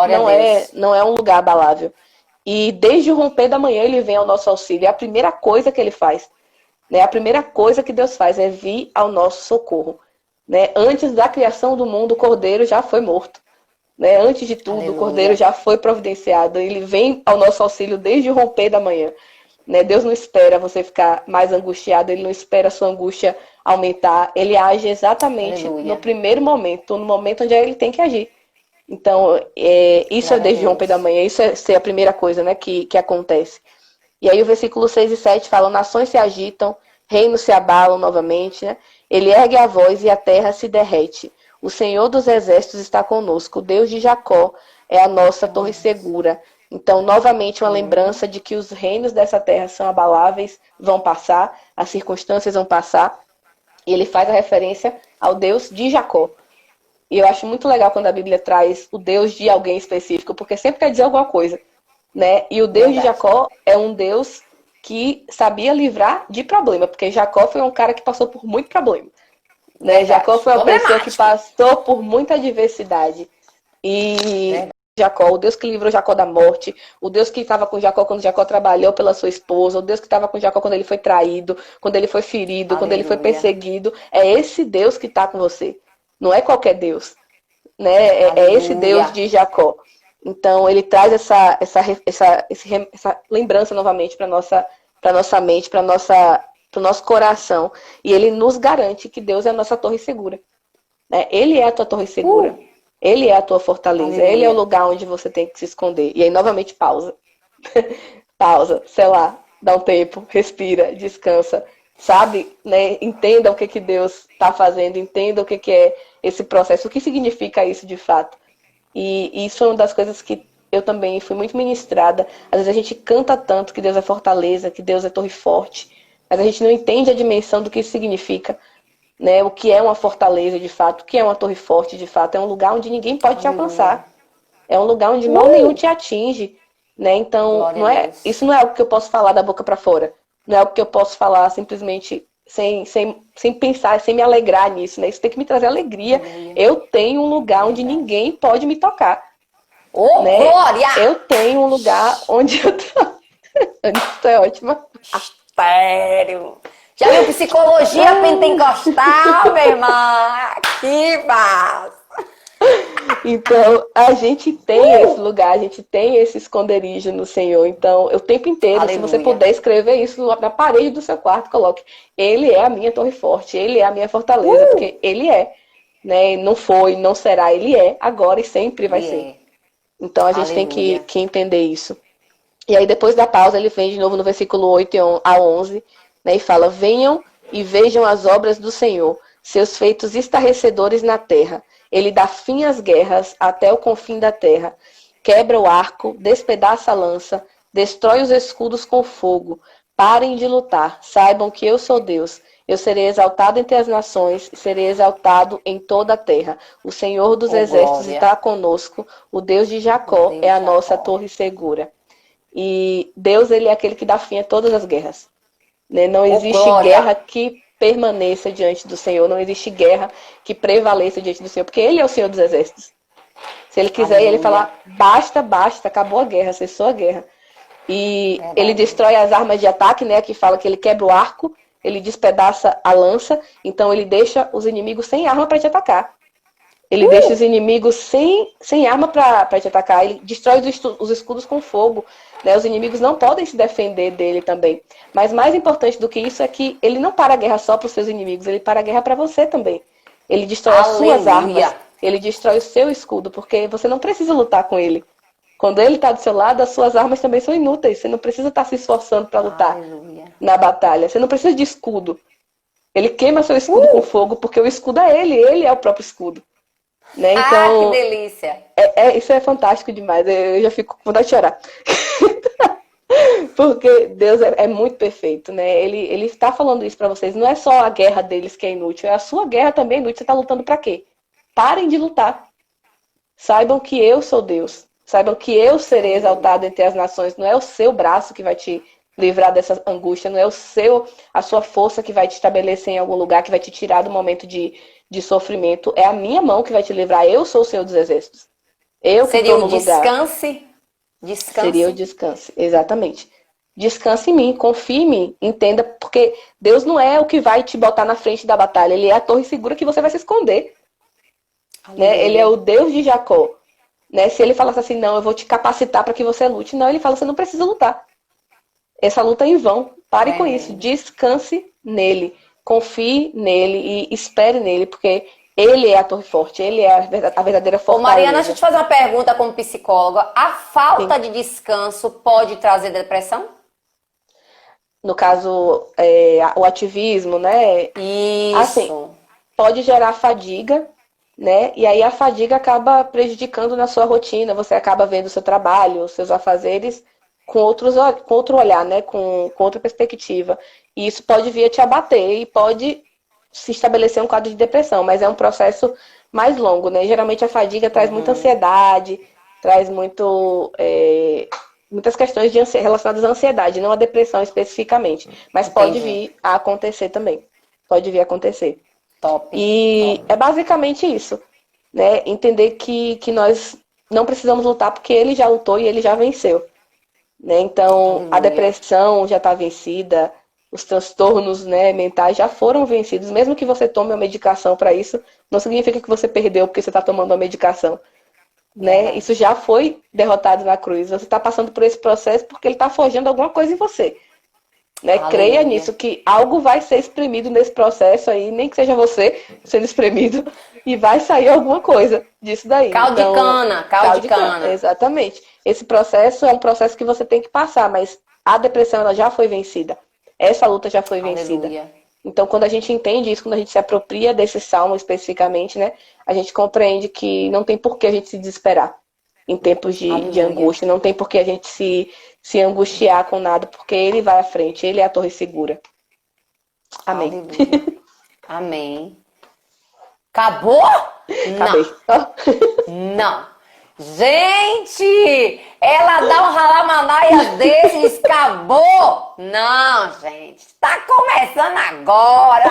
não é um lugar abalável. E desde o romper da manhã ele vem ao nosso auxílio. É a primeira coisa que ele faz. Né? A primeira coisa que Deus faz é vir ao nosso socorro. Né? Antes da criação do mundo, o Cordeiro já foi morto. Né? Antes de tudo, aleluia, o Cordeiro já foi providenciado. Ele vem ao nosso auxílio desde o romper da manhã. Né? Deus não espera você ficar mais angustiado, ele não espera a sua angústia aumentar. Ele age exatamente, aleluia, no primeiro momento, no momento onde ele tem que agir. Então, isso é desde o romper da manhã, isso é a primeira coisa, né, que acontece. E aí o versículo 6 e 7 falam, nações se agitam, reinos se abalam novamente, né? Ele ergue a voz e a terra se derrete. O Senhor dos exércitos está conosco, o Deus de Jacó é a nossa torre segura. Então, novamente, uma lembrança de que os reinos dessa terra são abaláveis, vão passar, as circunstâncias vão passar. E ele faz a referência ao Deus de Jacó. E eu acho muito legal quando a Bíblia traz o Deus de alguém específico, porque sempre quer dizer alguma coisa. Né? E o Deus de Jacó é um Deus que sabia livrar de problema, porque Jacó foi um cara que passou por muito problema. Né? Jacó foi uma pessoa que passou por muita adversidade. E Jacó, o Deus que livrou Jacó da morte, o Deus que estava com Jacó quando Jacó trabalhou pela sua esposa, o Deus que estava com Jacó quando ele foi traído, quando ele foi ferido, aleluia, quando ele foi perseguido, é esse Deus que está com você. Não é qualquer Deus. Né? É esse Deus de Jacó. Então, ele traz essa lembrança novamente para nossa mente, para o nosso coração. E ele nos garante que Deus é a nossa torre segura. Né? Ele é a tua torre segura. Ele é a tua fortaleza. Aleluia. Ele é o lugar onde você tem que se esconder. E aí, novamente, pausa. Pausa, sei lá, dá um tempo, respira, descansa. Sabe? Né? Entenda o que Deus está fazendo. Entenda o que é esse processo. O que significa isso de fato. E isso é uma das coisas que eu também fui muito ministrada. Às vezes a gente canta tanto que Deus é fortaleza, que Deus é torre forte, mas a gente não entende a dimensão do que isso significa. Né? O que é uma fortaleza de fato, o que é uma torre forte de fato. É um lugar onde ninguém pode te alcançar. É um lugar onde mal nenhum te atinge. Né? Então, isso não é algo que eu posso falar da boca para fora. Não é algo que eu posso falar simplesmente sem pensar, sem me alegrar nisso, né? Isso tem que me trazer alegria. Eu tenho um lugar onde ninguém pode me tocar. Ô, né? Glória! Eu tenho um lugar onde eu tô... Isso é ótima. Sério? Já viu psicologia pentecostal, minha irmã? Que massa! Então, a gente tem esse lugar, a gente tem esse esconderijo no Senhor. Então, o tempo inteiro, aleluia, se você puder escrever isso na parede do seu quarto, coloque: Ele é a minha torre forte, Ele é a minha fortaleza, porque Ele é. Né? Não foi, não será, Ele é, agora e sempre vai ser. Então, a gente tem que entender isso. E aí, depois da pausa, ele vem de novo no versículo 8 a 11, né, e fala: Venham e vejam as obras do Senhor, seus feitos estarrecedores na terra. Ele dá fim às guerras até o confim da terra. Quebra o arco, despedaça a lança, destrói os escudos com fogo. Parem de lutar, saibam que eu sou Deus. Eu serei exaltado entre as nações, serei exaltado em toda a terra. O Senhor dos exércitos glória, está conosco, o Deus de Jacó é a nossa torre segura. E Deus, ele é aquele que dá fim a todas as guerras. Né? Não existe guerra que permaneça diante do Senhor, não existe guerra que prevaleça diante do Senhor, porque Ele é o Senhor dos exércitos. Se Ele quiser, Ele falar: basta, basta, acabou a guerra, cessou a guerra. E Verdade. ele destrói as armas de ataque, né? Que fala que ele quebra o arco, ele despedaça a lança, então ele deixa os inimigos sem arma para te atacar. Ele deixa os inimigos sem arma para te atacar. Ele destrói os escudos com fogo. Né? Os inimigos não podem se defender dele também. Mas mais importante do que isso é que ele não para a guerra só para os seus inimigos, ele para a guerra para você também. Ele destrói as suas armas, ele destrói o seu escudo, porque você não precisa lutar com ele. Quando ele está do seu lado, as suas armas também são inúteis. Você não precisa estar se esforçando para lutar na batalha. Você não precisa de escudo. Ele queima seu escudo com fogo, porque o escudo é ele é o próprio escudo. Né? Então, que delícia! Isso é fantástico demais. Eu já fico com vontade de chorar. Porque Deus é muito perfeito, né? Ele está falando isso para vocês. Não é só a guerra deles que é inútil, é a sua guerra também é inútil. Você está lutando para quê? Parem de lutar. Saibam que eu sou Deus. Saibam que eu serei exaltado entre as nações. Não é o seu braço que vai te livrar dessa angústia. Não é a sua força que vai te estabelecer em algum lugar, que vai te tirar do momento de sofrimento. É a minha mão que vai te livrar. Eu sou o Senhor dos Exércitos. Eu que estou no lugar. Seria o descanse, exatamente. Descanse em mim, confie em mim, entenda, porque Deus não é o que vai te botar na frente da batalha. Ele é a torre segura que você vai se esconder. Né? Ele é o Deus de Jacó. Né? Se ele falasse assim, não, eu vou te capacitar para que você lute. Não, ele fala, você não precisa lutar. Essa luta é em vão. Pare com isso. Descanse nele. Confie nele e espere nele, porque ele é a torre forte. Ele é a verdadeira fortaleza. Ô Mariana, deixa eu te fazer uma pergunta como psicóloga. A falta de descanso pode trazer depressão? No caso, o ativismo, né? Isso. Assim, pode gerar fadiga, né? E aí a fadiga acaba prejudicando na sua rotina. Você acaba vendo o seu trabalho, os seus afazeres com outro olhar, né? Com outra perspectiva. E isso pode vir a te abater e pode se estabelecer um quadro de depressão, mas é um processo mais longo, né? Geralmente a fadiga traz muita ansiedade, traz muitas questões relacionadas à ansiedade, não à depressão especificamente. Mas pode vir a acontecer também. Pode vir a acontecer. Top. E é basicamente isso, né? Entender que nós não precisamos lutar porque ele já lutou e ele já venceu. Né? Então, a depressão já está vencida, os transtornos, né, mentais já foram vencidos. Mesmo que você tome uma medicação para isso, não significa que você perdeu porque você está tomando uma medicação. Né? Isso já foi derrotado na cruz. Você está passando por esse processo porque ele está forjando alguma coisa em você. Né? Creia nisso, que algo vai ser exprimido nesse processo aí, nem que seja você sendo espremido, e vai sair alguma coisa disso daí. Caldo de cana. Exatamente. Esse processo é um processo que você tem que passar, mas a depressão ela já foi vencida. Essa luta já foi vencida. Então, quando a gente entende isso, quando a gente se apropria desse salmo especificamente, né, a gente compreende que não tem por que a gente se desesperar em tempos de angústia, não tem por que a gente se angustiar com nada, porque ele vai à frente, ele é a torre segura. Amém. Amém. Acabou? Acabei. Não. Gente, ela dá um ralamanaias desses, acabou? Não, gente, tá começando agora.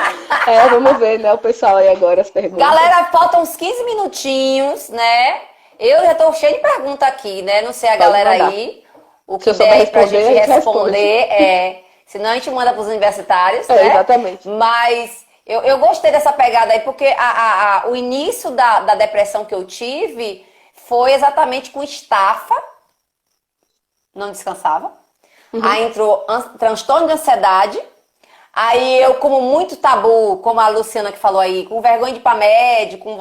Vamos ver, né, o pessoal aí agora, as perguntas. Galera, faltam uns 15 minutinhos, né? Eu já tô cheia de pergunta aqui, né? Não sei a galera aí. O que der aí pra gente responder, senão a gente manda pros universitários, né? Exatamente. Mas eu gostei dessa pegada aí, porque o início da depressão que eu tive foi exatamente com estafa, não descansava. Aí entrou transtorno de ansiedade. Aí eu, como muito tabu, como a Luciana que falou aí, com vergonha de ir pra médico,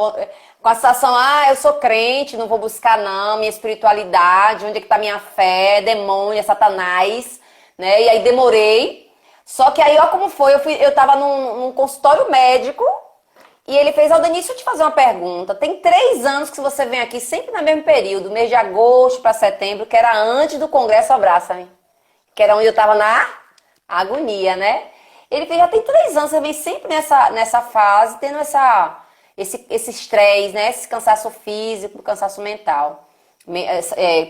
com a sensação, eu sou crente, não vou buscar não, minha espiritualidade, onde é que tá minha fé, demônio, satanás, né? E aí demorei. Só que aí, ó como foi, eu tava num consultório médico, e ele fez, Denise, deixa eu te fazer uma pergunta. Tem 3 anos que você vem aqui, sempre no mesmo período, mês de agosto para setembro, que era antes do Congresso Abraça-me. Que era onde eu tava na agonia, né? Ele fez, já tem 3 anos, você vem sempre nessa fase, tendo esse estresse, né? Esse cansaço físico, cansaço mental.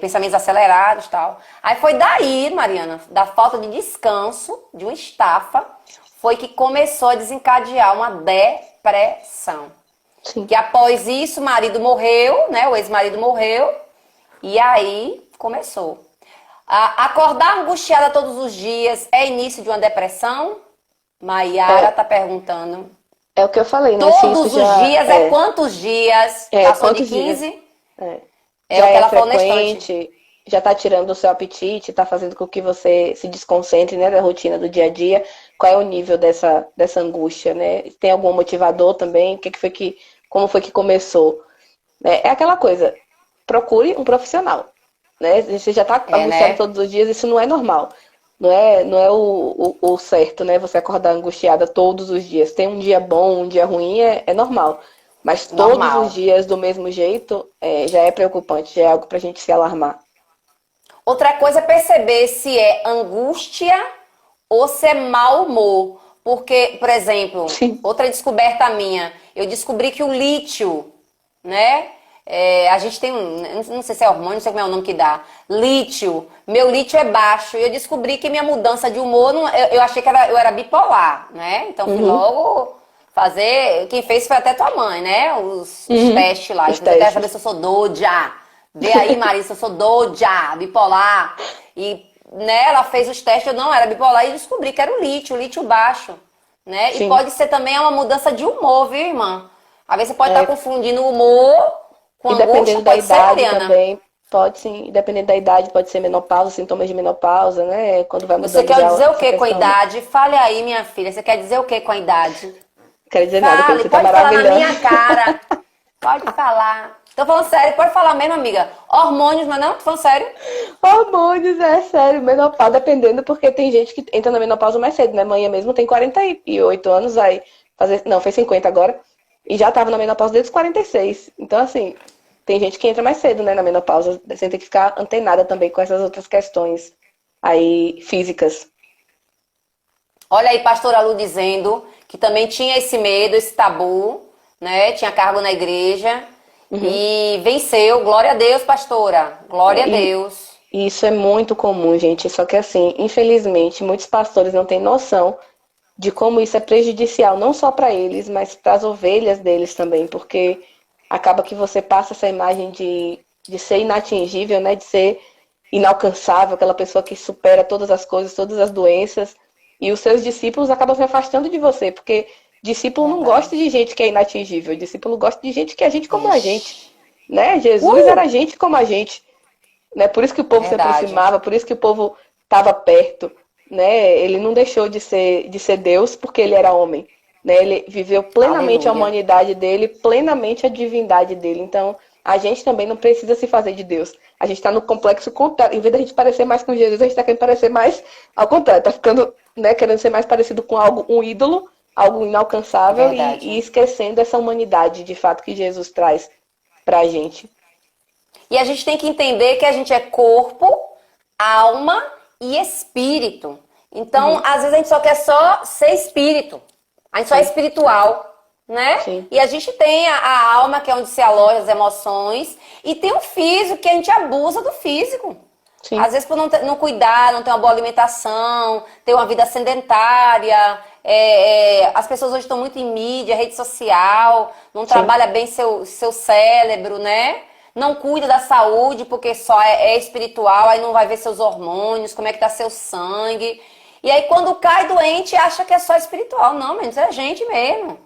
Pensamentos acelerados e tal. Aí foi daí, Mariana, da falta de descanso, de uma estafa, foi que começou a desencadear uma depressão. Sim. Que após isso o marido morreu, né? O ex-marido morreu. E aí começou. Acordar angustiada todos os dias é início de uma depressão? Maiara tá perguntando. É o que eu falei, né? Se isso Todos os já dias é quantos dias? Passou de quantos dias? 15? É. É Já o que é ela falou na estante. frequente, já está tirando o seu apetite, está fazendo com que você se desconcentre, né, da rotina do dia a dia. Qual é o nível dessa angústia, né? Tem algum motivador também? Como foi que começou? É aquela coisa, procure um profissional, né? Você já está É, angustiado né? todos os dias, isso não é normal. Não é o certo, né? Você acordar angustiada todos os dias. Tem um dia bom, um dia ruim, é normal. Mas todos os Normal. dias do mesmo jeito, já é preocupante, já é algo pra gente se alarmar. Outra coisa é perceber se é angústia ou se é mau humor. Porque, por exemplo, Sim. outra descoberta minha, eu descobri que o lítio, né? A gente tem não sei se é hormônio, não sei como é o nome que dá. Lítio. Meu lítio é baixo. E eu descobri que minha mudança de humor, eu achei que eu era bipolar, né? Então fui Uhum. logo fazer. Quem fez foi até tua mãe, né? Os Uhum. testes lá. Os Eu quero saber testes. se eu sou doja. Vê aí, Marisa, eu sou doja, bipolar. E, né, ela fez os testes, eu não era bipolar e descobri que era o lítio baixo, né? E Sim. pode ser também uma mudança de humor, viu, irmã? Às vezes você pode estar É, confundindo o humor com e angústia, dependendo da pode ser, idade Mariana? também, pode sim. E dependendo da idade, pode ser menopausa, sintomas de menopausa, né? Quando vai Você mudando quer já dizer o essa que com a questão. idade? Fale aí, minha filha. Você quer dizer o que com a idade? Não quero dizer nada, que Fale, você tá pode falar na maravilhando. minha cara. Pode falar. Tô falando sério, pode falar mesmo, amiga. Hormônios, mas não? Tô falando sério. Hormônios, é sério, menopausa, dependendo, porque tem gente que entra na menopausa mais cedo, né? Manhã mesmo tem 48 anos, vai fazer. Não, fez 50 agora. E já tava na menopausa desde os 46. Então, assim, tem gente que entra mais cedo, né, na menopausa. Você tem que ficar antenada também com essas outras questões aí físicas. Olha aí, pastora Lu dizendo que também tinha esse medo, esse tabu, né? Tinha cargo na igreja Uhum. e venceu. Glória a Deus, pastora. Glória a E Deus. e isso é muito comum, gente. Só que, assim, infelizmente, muitos pastores não têm noção de como isso é prejudicial, não só para eles, mas para as ovelhas deles também, porque acaba que você passa essa imagem de ser inatingível, né, de ser inalcançável, aquela pessoa que supera todas as coisas, todas as doenças, e os seus discípulos acabam se afastando de você, porque discípulo não gosta Verdade. de gente que é inatingível, discípulo gosta de gente que é gente como a gente, Ixi. né? Jesus era gente como a gente, né? Por isso que o povo se Verdade. aproximava, por isso que o povo estava perto, né? Ele não deixou de ser Deus porque ele era homem, né? Ele viveu plenamente a Aleluia. humanidade dele, plenamente a divindade dele. Então, a gente também não precisa se fazer de Deus. A gente está no complexo contrário. Em vez da gente parecer mais com Jesus, a gente está querendo parecer mais ao contrário. Está ficando, né, querendo ser mais parecido com algo, um ídolo, algo inalcançável e Verdade. esquecendo essa humanidade de fato que Jesus traz pra gente. E a gente tem que entender que a gente é corpo, alma e espírito. Então, Uhum, às vezes a gente só quer só ser espírito. A gente só é sim, espiritual, né? sim, E a gente tem a alma, que é onde se aloja as emoções, e tem o físico, que a gente abusa do físico. sim, Às vezes por não cuidar, não ter uma boa alimentação, ter uma vida sedentária. As pessoas hoje estão muito em mídia, rede social, não sim. trabalha bem seu cérebro, né? Não cuida da saúde porque só é espiritual, aí não vai ver seus hormônios, como é que tá seu sangue. E aí quando cai doente, acha que é só espiritual. Não, mas é gente mesmo.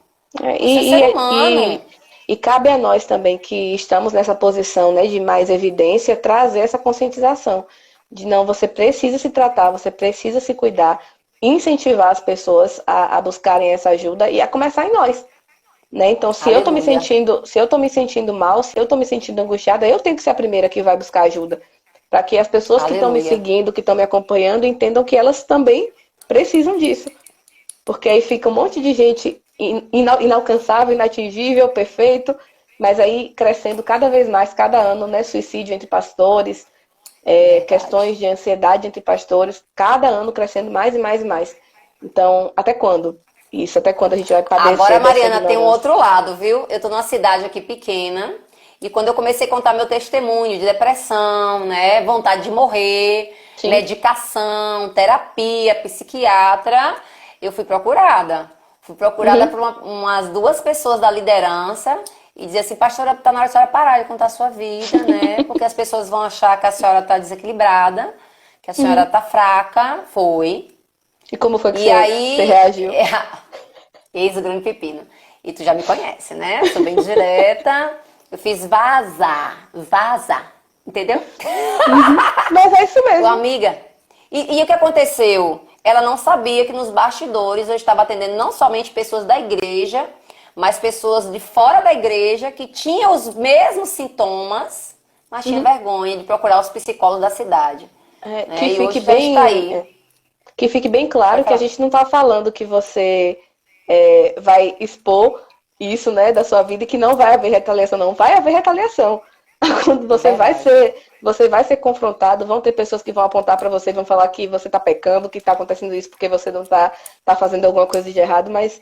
É, Você é ser E, e, humano. e, e cabe a nós também que estamos nessa posição, né, de mais evidência, trazer essa conscientização de não, você precisa se tratar, você precisa se cuidar, incentivar as pessoas a buscarem essa ajuda e a começar em nós, né? Então, Aleluia. se eu tô me sentindo mal, se eu tô me sentindo angustiada, eu tenho que ser a primeira que vai buscar ajuda, para que as pessoas que estão me Aleluia. seguindo, que estão me acompanhando, entendam que elas também precisam disso. Porque aí fica um monte de gente inalcançável, inatingível, perfeito, mas aí crescendo cada vez mais, cada ano, né? Suicídio entre pastores, Verdade. questões de ansiedade entre pastores, cada ano crescendo mais e mais e mais. Então, até quando? Isso, até quando a gente vai Agora, padecer dessa Mariana, tem um ignorância? outro lado, viu? Eu tô numa cidade aqui pequena e quando eu comecei a contar meu testemunho de depressão, né, vontade de morrer, Sim. medicação, terapia, psiquiatra, eu fui procurada. Fui procurada Uhum. por umas duas pessoas da liderança e dizer assim, pastora, tá na hora da senhora parar de contar a sua vida, né? Porque as pessoas vão achar que a senhora tá desequilibrada, que a senhora tá fraca, foi. E como foi que E você aí, reagiu? eis o grande pepino. E tu já me conhece, né? Sou bem direta. Eu fiz vazar, vazar. Entendeu? Mas é isso Ô, mesmo. amiga, e o que aconteceu? Ela não sabia que nos bastidores eu estava atendendo não somente pessoas da igreja, mas pessoas de fora da igreja que tinham os mesmos sintomas, mas tinha vergonha de procurar os psicólogos da cidade. Que Né? E fique hoje já está bem, aí. que fique bem Pode claro que a falar. gente não está falando que você vai expor isso, né, da sua vida e que não vai haver retaliação, não vai haver retaliação. Quando Verdade. você vai ser confrontado, vão ter pessoas que vão apontar para você, vão falar que você está pecando, que está acontecendo isso porque você não tá fazendo alguma coisa de errado, mas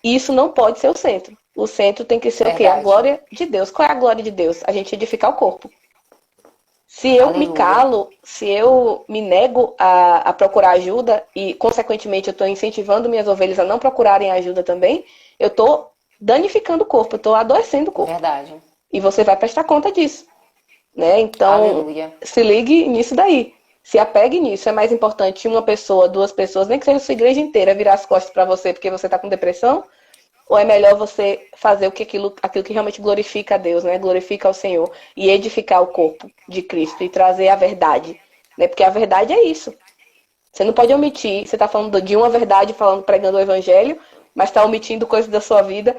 isso não pode ser o centro. O centro tem que ser o quê? A Verdade. glória de Deus. Qual é a glória de Deus? A gente edificar o corpo. Se eu me Aleluia. calo, se eu me nego a procurar ajuda e, consequentemente, eu estou incentivando minhas ovelhas a não procurarem ajuda também, eu estou danificando o corpo, eu estou adoecendo o corpo. Verdade. E você vai prestar conta disso, né? Então, Aleluia. se ligue nisso daí. Se apegue nisso. É mais importante uma pessoa, duas pessoas, nem que seja a sua igreja inteira, virar as costas para você porque você está com depressão? Ou é melhor você fazer aquilo que realmente glorifica a Deus, né? Glorifica ao Senhor e edificar o corpo de Cristo e trazer a verdade, né? Porque a verdade é isso. Você não pode omitir. Você está falando de uma verdade, falando, pregando o evangelho, mas está omitindo coisas da sua vida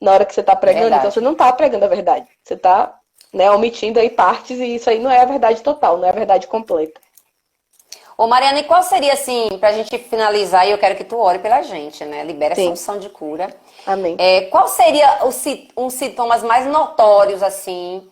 na hora que você está pregando. Então você Verdade. não está pregando a verdade. Você está, né, omitindo aí partes e isso aí não é a verdade total, não é a verdade completa. Ô, Mariana, e qual seria, assim, pra gente finalizar, e eu quero que tu ore pela gente, né? Libera essa Sim. unção de cura. Amém. Qual seria os sintomas mais notórios, assim,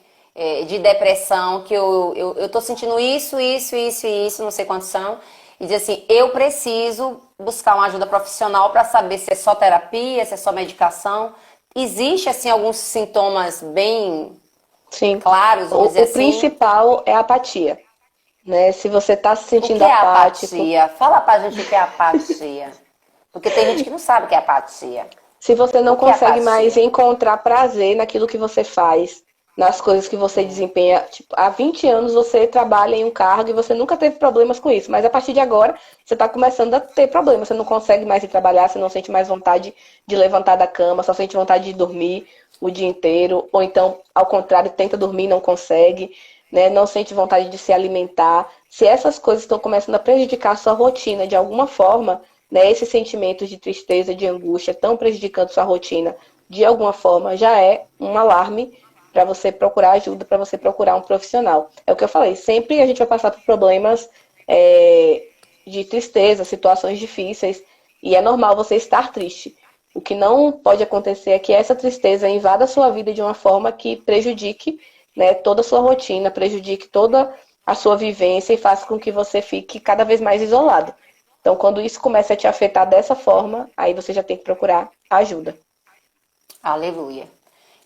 de depressão, que eu tô sentindo isso, isso, isso e isso, não sei quantos são, e diz assim, eu preciso buscar uma ajuda profissional para saber se é só terapia, se é só medicação. Existe, assim, alguns sintomas bem Sim. claros, vamos dizer O assim? principal é a apatia, né? Se você está se O sentindo que é apático, apatia? Fala pra gente o que é apatia. Porque tem gente que não sabe o que é apatia. se você O não que é consegue mais apatia? encontrar prazer naquilo que você faz, nas coisas que você desempenha, tipo, há 20 anos você trabalha em um cargo e você nunca teve problemas com isso, mas a partir de agora você está começando a ter problemas, você não consegue mais ir trabalhar, você não sente mais vontade de levantar da cama, só sente vontade de dormir o dia inteiro, ou então, ao contrário, tenta dormir e não consegue, né? Não sente vontade de se alimentar. Se essas coisas estão começando a prejudicar a sua rotina de alguma forma, né, esses sentimentos de tristeza, de angústia, estão prejudicando sua rotina de alguma forma, já é um alarme para você procurar ajuda, para você procurar um profissional. É o que eu falei, sempre a gente vai passar por problemas de tristeza, situações difíceis, e é normal você estar triste. O que não pode acontecer é que essa tristeza invada a sua vida de uma forma que prejudique, né, toda a sua rotina, prejudique toda a sua vivência e faça com que você fique cada vez mais isolado. Então, quando isso começa a te afetar dessa forma, aí você já tem que procurar ajuda. Aleluia.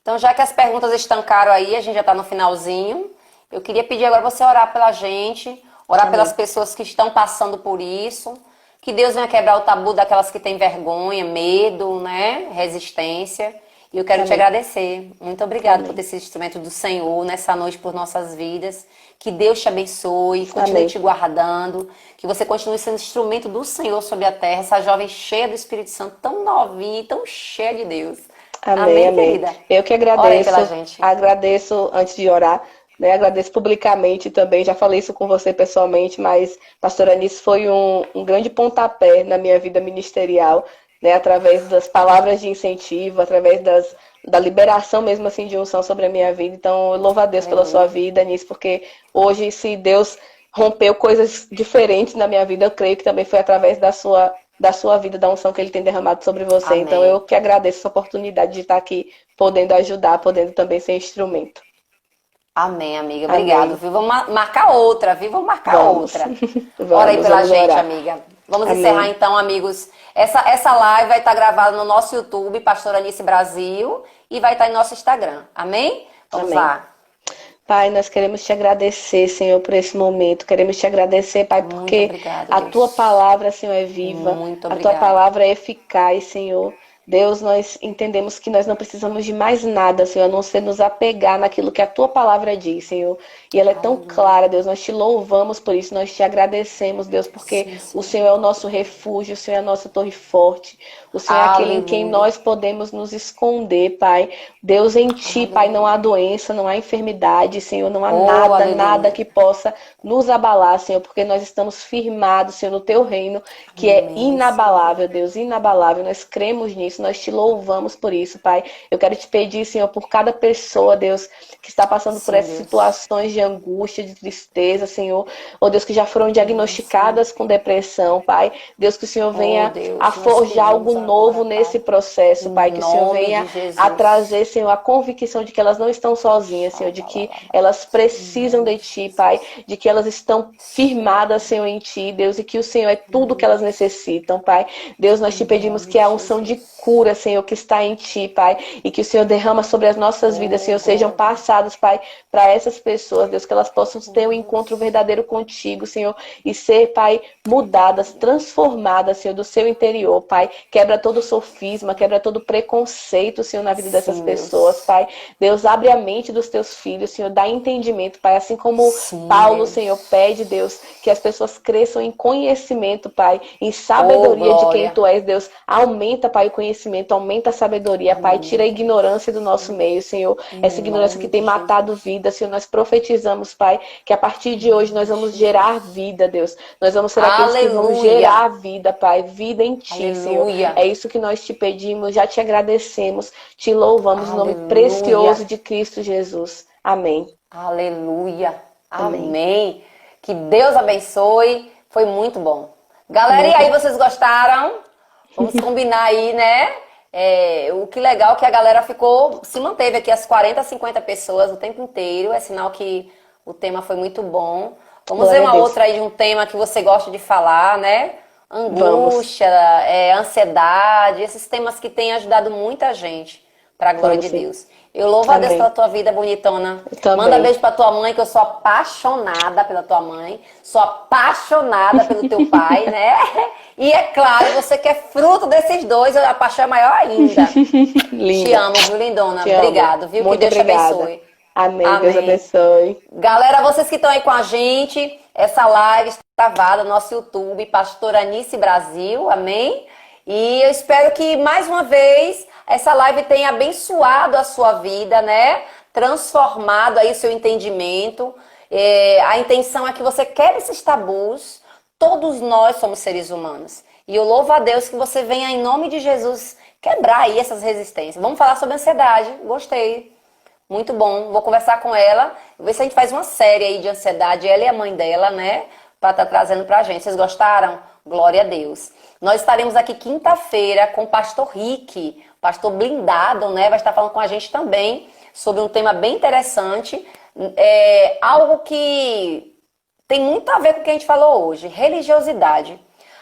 Então, já que as perguntas estancaram aí, a gente já está no finalzinho. Eu queria pedir agora você orar pela gente, orar pelas Amém. pessoas que estão passando por isso. Que Deus venha quebrar o tabu daquelas que têm vergonha, medo, né? Resistência. E eu quero te Amém. agradecer. Muito obrigada por Amém. ter sido instrumento do Senhor nessa noite por nossas vidas. Que Deus te abençoe, continue Amém. te guardando. Que você continue sendo instrumento do Senhor sobre a terra. Essa jovem cheia do Espírito Santo, tão novinha e tão cheia de Deus. Amém, Amém, amém. querida? Eu que Ora aí pela agradeço, gente. agradeço antes de orar, né? Agradeço publicamente também, já falei isso com você pessoalmente, mas pastora Anice foi um grande pontapé na minha vida ministerial, né? Através das palavras de incentivo, através da liberação mesmo assim de unção sobre a minha vida. Então, eu louvo a Deus pela sua Aleluia. vida, Anice, porque hoje, se Deus rompeu coisas diferentes na minha vida, eu creio que também foi através da sua vida, da unção que ele tem derramado sobre você. Então eu Amém. que agradeço essa oportunidade de estar aqui podendo ajudar, podendo também ser instrumento. Amém, amiga. Obrigado, Amém. viu? Vamos marcar outra, viu? Vamos marcar Vamos. outra. Ora aí Vamos, pela vamos gente, orar. amiga. Vamos encerrar Amém. então, amigos. Essa live vai estar gravada no nosso YouTube, Pastora Anice Brasil, e vai estar em nosso Instagram. Amém? Vamos Amém. lá. Pai, nós queremos te agradecer, Senhor, por esse momento. Queremos te agradecer, Pai, Muito porque obrigada, a tua Deus. palavra, Senhor, é viva. Muito A tua obrigada. palavra é eficaz, Senhor. Deus, nós entendemos que nós não precisamos de mais nada, Senhor, a não ser nos apegar naquilo que a Tua palavra diz, Senhor. E ela é tão clara, Deus, nós te louvamos por isso, nós te agradecemos, Deus, porque Sim, o Senhor Senhor é o Deus. nosso refúgio, o Senhor é a nossa torre forte, o Senhor é aquele em quem Aleluia. nós podemos nos esconder, Pai. Deus, em Ti, Pai, não há Aleluia. doença, não há enfermidade, Senhor, não há Oh, nada, nada aleluia. que possa nos abalar, Senhor, porque nós estamos firmados, Senhor, no Teu reino, que é Amém, Senhor. inabalável, Deus, inabalável. Nós cremos nisso, nós te louvamos por isso, Pai. Eu quero te pedir, Senhor, por cada pessoa, Deus, que está passando por Sim, essas Deus. situações de angústia, de tristeza, Senhor. Oh, Deus, que já foram Amém, Senhor. diagnosticadas com depressão, Pai. Deus, que o Senhor Oh, venha a Deus, nós forjar algo pedimos novo agora, nesse Pai. processo, Em Pai. Que o Senhor nome venha de a trazer, Jesus. Senhor, a convicção de que elas não estão sozinhas, Senhor, de que elas Em precisam nome de de Ti, Pai, Jesus. de que elas estão firmadas, Senhor, em Ti, Deus, e que o Senhor é tudo que elas necessitam, Pai. Deus, nós te Em pedimos nome que de a unção de Jesus. cura, Senhor, que está em Ti, Pai, e que o Senhor derrama sobre as nossas vidas, Oh, Senhor, sejam glória. passados, Pai, para essas pessoas, Deus, que elas possam ter um Oh, encontro Deus. verdadeiro contigo, Senhor, e ser, Pai, mudadas, Aleluia. transformadas, Senhor, do seu interior, Pai. Quebra todo sofisma, quebra todo preconceito, Senhor, na vida dessas Sim, pessoas, Deus. Pai. Deus, abre a mente dos teus filhos, Senhor, dá entendimento, Pai, assim como Sim, Paulo, Senhor, Deus. pede, Deus, que as pessoas cresçam em conhecimento, Pai, em Oh, sabedoria de quem glória. Tu és, Deus. Aumenta, Pai, o conhecimento, aumenta a sabedoria, Pai. Tira a Amém, ignorância do Deus. nosso meio, Senhor. Em Essa ignorância que nome tem de matado Jesus. vidas, Senhor. Nós profetizamos, Pai, que a partir Em de hoje nome nós de vamos gerar Jesus. vida, Deus. Nós vamos ser aqueles que vão Aleluia. gerar vida, Pai. Vida em Ti, Senhor. Aleluia. É isso que nós te pedimos, já te agradecemos, te louvamos em nome Aleluia. precioso de Cristo Jesus. Amém. Aleluia. Amém. Amém. Que Deus abençoe. Foi muito bom. Galera, e Muito aí, bom. vocês gostaram? Vamos combinar aí, né? O que legal é que a galera se manteve aqui as 40, 50 pessoas o tempo inteiro. É sinal que o tema foi muito bom. Vamos ver Glória a uma Deus. outra aí de um tema que você gosta de falar, né? Vamos. Angústia, ansiedade, esses temas que têm ajudado muita gente, para a glória Vamos de sim. Deus. Eu louvo a Deus pela Amém. tua vida, bonitona. Eu Manda também. beijo pra tua mãe, que eu sou apaixonada pela tua mãe. Sou apaixonada pelo teu pai, né? E é claro, você que é fruto desses dois, a paixão é maior ainda. Te Linda. amo, viu, lindona? Te amo. Obrigado, viu? Que Muito Deus te obrigada. abençoe. Amém. Deus Amém. abençoe. Galera, vocês que estão aí com a gente, essa live está gravada no nosso YouTube, Pastora Anice Brasil, amém? E eu espero que mais uma vez essa live tenha abençoado a sua vida, né? Transformado aí o seu entendimento. A intenção é que você quebre esses tabus. Todos nós somos seres humanos. E eu louvo a Deus que você venha em nome de Jesus quebrar aí essas resistências. Vamos falar sobre ansiedade. Gostei. Muito bom. Vou conversar com ela, ver se a gente faz uma série aí de ansiedade, ela e a mãe dela, né? Pra estar trazendo pra gente. Vocês gostaram? Glória a Deus. Nós estaremos aqui quinta-feira com o pastor Rick, pastor blindado, né? Vai estar falando com a gente também sobre um tema bem interessante. Algo que tem muito a ver com o que a gente falou hoje, religiosidade.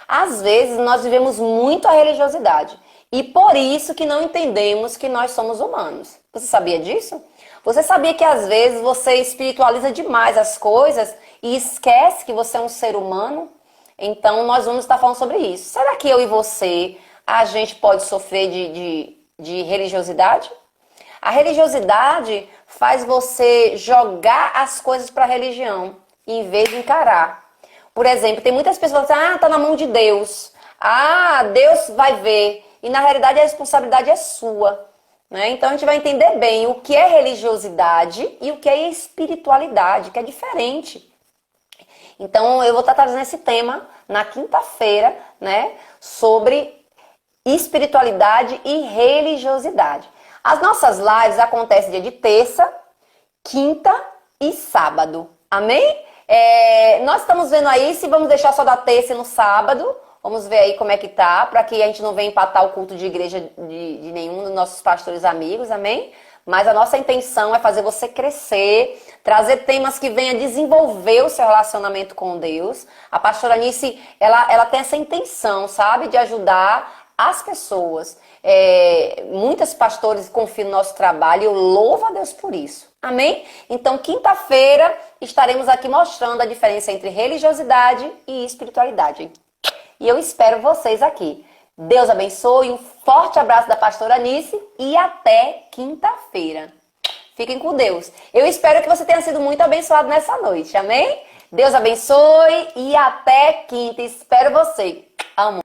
Às vezes nós vivemos muito a religiosidade e por isso que não entendemos que nós somos humanos. Você sabia disso? Você sabia que às vezes você espiritualiza demais as coisas e esquece que você é um ser humano? Então nós vamos estar falando sobre isso. Será que eu e você, a gente pode sofrer de religiosidade? A religiosidade faz você jogar as coisas para a religião em vez de encarar. Por exemplo, tem muitas pessoas que dizem, tá na mão de Deus. Deus vai ver. E na realidade a responsabilidade é sua. Né? Então a gente vai entender bem o que é religiosidade e o que é espiritualidade, que é diferente. Então eu vou estar trazendo esse tema na quinta-feira, né? Sobre espiritualidade e religiosidade. As nossas lives acontecem dia de terça, quinta e sábado. Amém? Nós estamos vendo aí se vamos deixar só da terça e no sábado. Vamos ver aí como é que tá, para que a gente não venha empatar o culto de igreja de nenhum dos nossos pastores amigos, amém? Mas a nossa intenção é fazer você crescer, trazer temas que venham desenvolver o seu relacionamento com Deus. A pastora Anice, ela tem essa intenção, sabe? De ajudar as pessoas. Muitos pastores confiam no nosso trabalho e eu louvo a Deus por isso. Amém? Então, quinta-feira, estaremos aqui mostrando a diferença entre religiosidade e espiritualidade. E eu espero vocês aqui. Deus abençoe, um forte abraço da pastora Anice e até quinta-feira. Fiquem com Deus. Eu espero que você tenha sido muito abençoado nessa noite, amém? Deus abençoe e até quinta. Espero você. Amo.